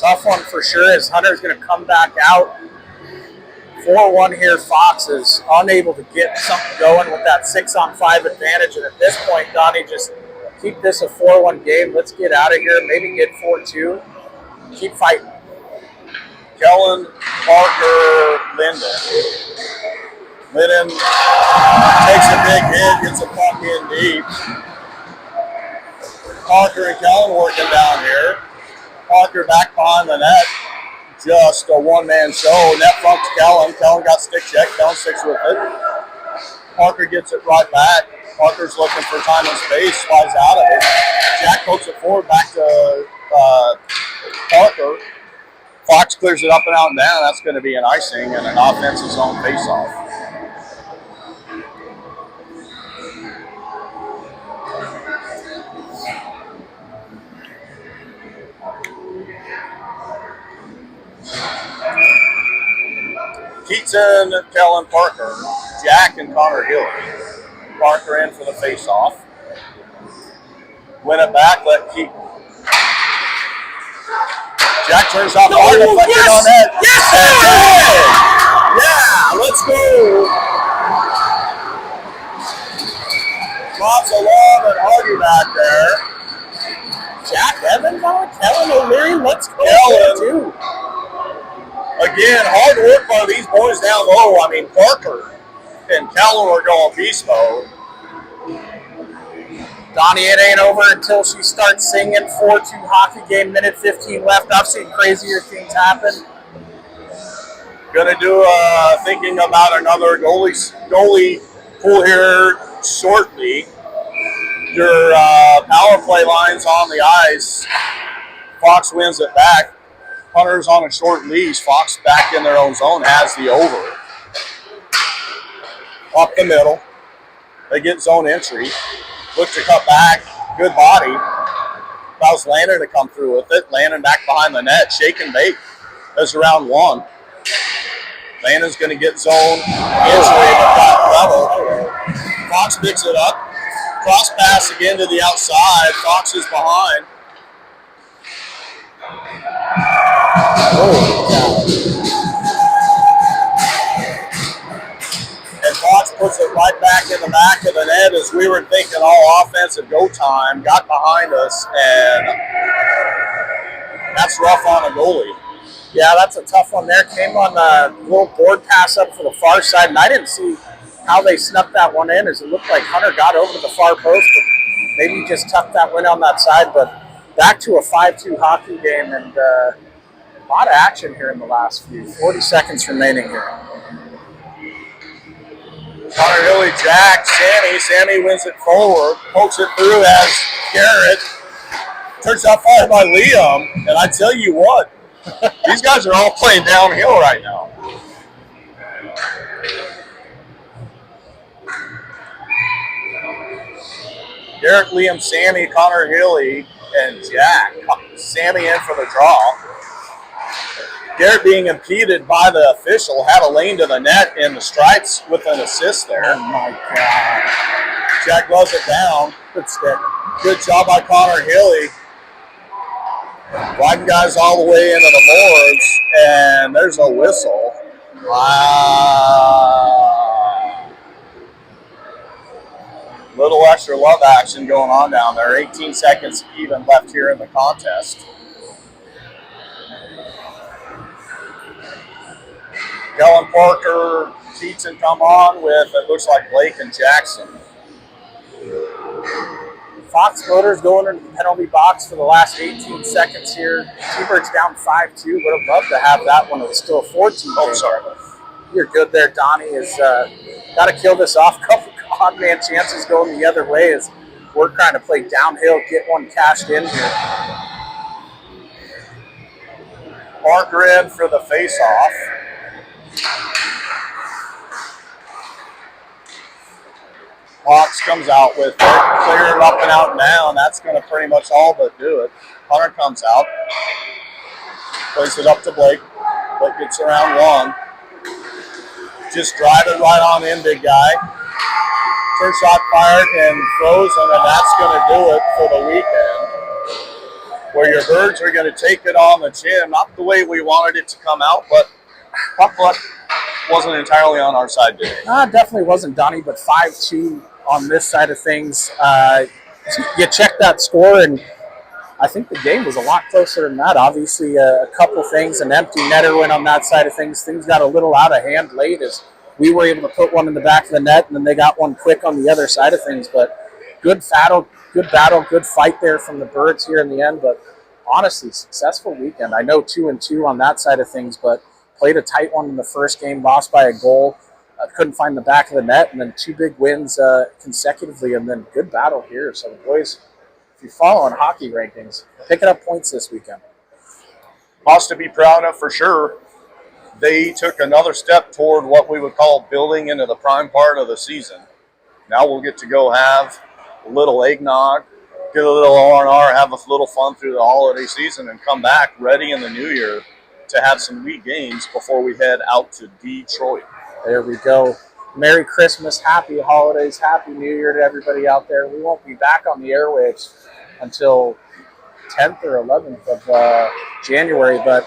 Tough one for sure as Hunter's going to come back out. 4-1 here. Fox is unable to get something going with that 6-on-5 advantage. And at this point, Donnie, just keep this a 4-1 game. Let's get out of here. Maybe get 4-2. Keep fighting. Kellen, Parker, Linden. Linden takes a big hit, gets a puck in deep. Parker and Kellen working down here. Parker back behind the net. Just a one-man show. Net front to Kellen. Kellen got stick check. Kellen sticks with it. Parker gets it right back. Parker's looking for time and space. Flies out of it. Jack pokes it forward back to Parker. Fox clears it up and out and down. That's going to be an icing and an offensive zone face-off. Keaton, Kellen, Parker, Jack, and Connor Hillary. Parker in for the face-off. Win it back, let Keaton. Jack turns off hard and puts it on net. Yes, yeah, let's go. Lots of love and Hardy back there. Jack Evans on Kellen O'Leary. Let's go. Kellen. Too. Again, hard work by these boys down low. I mean, Parker and Kellen are going beast mode. Donnie, it ain't over until she starts singing. 4-2 hockey game, minute 15 left. I've seen crazier things happen. Going to do thinking about another goalie pull here shortly. Your power play line's on the ice. Fox wins it back. Hunter's on a short leash. Fox back in their own zone has the over. Up the middle. They get zone entry. Look to cut back. Good body. About allows Landon to come through with it. Landon back behind the net, shake and bake. That's round one. Landon's going to get zone injury, but got level. Fox picks it up. Cross pass again to the outside. Fox is behind. And Fox puts it right back in the back of the net as we were thinking all offensive go time. Got behind us, and that's rough on a goalie. Yeah, that's a tough one there. Came on a little board pass up for the far side, and I didn't see how they snuck that one in, as it looked like Hunter got over to the far post, but maybe just tucked that one on that side. But back to a 5-2 hockey game, and a lot of action here in the last few. 40 seconds remaining here. Connor Hilly jacks Sammy. Sammy wins it forward, pokes it through as Garrett. Turns out fired by Liam, and I tell you what, these guys are all playing downhill right now. Garrett, Liam, Sammy, Connor Hilly, and Jack. Sammy in for the draw. Garrett being impeded by the official, had a lane to the net in the stripes with an assist there. Oh my God. Jack gloves it down. Good stick. Good job by Connor Hilly. Riding guys all the way into the boards, and there's a whistle. Wow. Little extra love action going on down there. 18 seconds even left here in the contest. Kellen Parker, Keaton come on with, it looks like Blake and Jackson. Fox Motors going into the penalty box for the last 18 seconds here. Tbirds down 5-2. Would have loved to have that one. It was still a 4-2. Oh, sorry. You're good there, Donnie. Is got to kill this off. Couple odd man chances going the other way as we're trying to play downhill, get one cashed in here. Parker in for the face-off. Hawks comes out with it, clear it up and out and down. That's going to pretty much all but do it. Hunter comes out, plays it up to Blake. Blake gets around one. Just drive it right on in, big guy. Turn shot fired and frozen, and that's going to do it for the weekend. Where your Birds are going to take it on the chin. Not the way we wanted it to come out, but puck luck wasn't entirely on our side today. Definitely wasn't, Donnie, but 5-2 on this side of things. You check that score, and I think the game was a lot closer than that. Obviously, a couple things, an empty netter went on that side of things. Things got a little out of hand late as we were able to put one in the back of the net, and then they got one quick on the other side of things. But good battle, good fight there from the Birds here in the end. But honestly, successful weekend. I know 2-2 on that side of things, but played a tight one in the first game, lost by a goal. Couldn't find the back of the net, and then two big wins consecutively, and then good battle here. So, boys, if you're following hockey rankings, picking up points this weekend. Lots to be proud of for sure. They took another step toward what we would call building into the prime part of the season. Now we'll get to go have a little eggnog, get a little R&R, have a little fun through the holiday season, and come back ready in the new year to have some league games before we head out to Detroit. There we go. Merry Christmas, happy holidays, happy New Year to everybody out there. We won't be back on the airwaves until 10th or 11th of January, but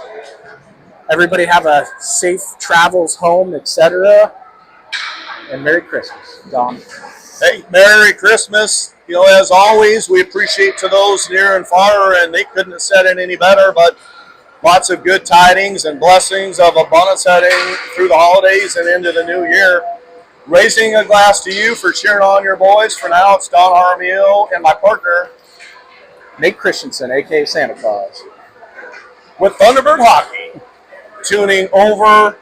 everybody have a safe travels home, etc. And Merry Christmas, Don. Hey, Merry Christmas. You know, as always, we appreciate to those near and far, and they couldn't have said it any better, but lots of good tidings and blessings of abundance heading through the holidays and into the new year. Raising a glass to you for cheering on your boys. For now, it's Don Armiel and my partner, Nate Christensen, a.k.a. Santa Claus, with Thunderbird Hockey, tuning over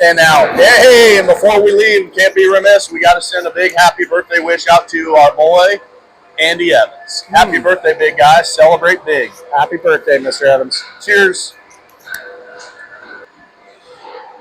and out. Hey, and before we leave, can't be remiss, we got to send a big happy birthday wish out to our boy, Andy Evans. Happy birthday, big guy. Celebrate big. Happy birthday, Mr. Evans. Cheers.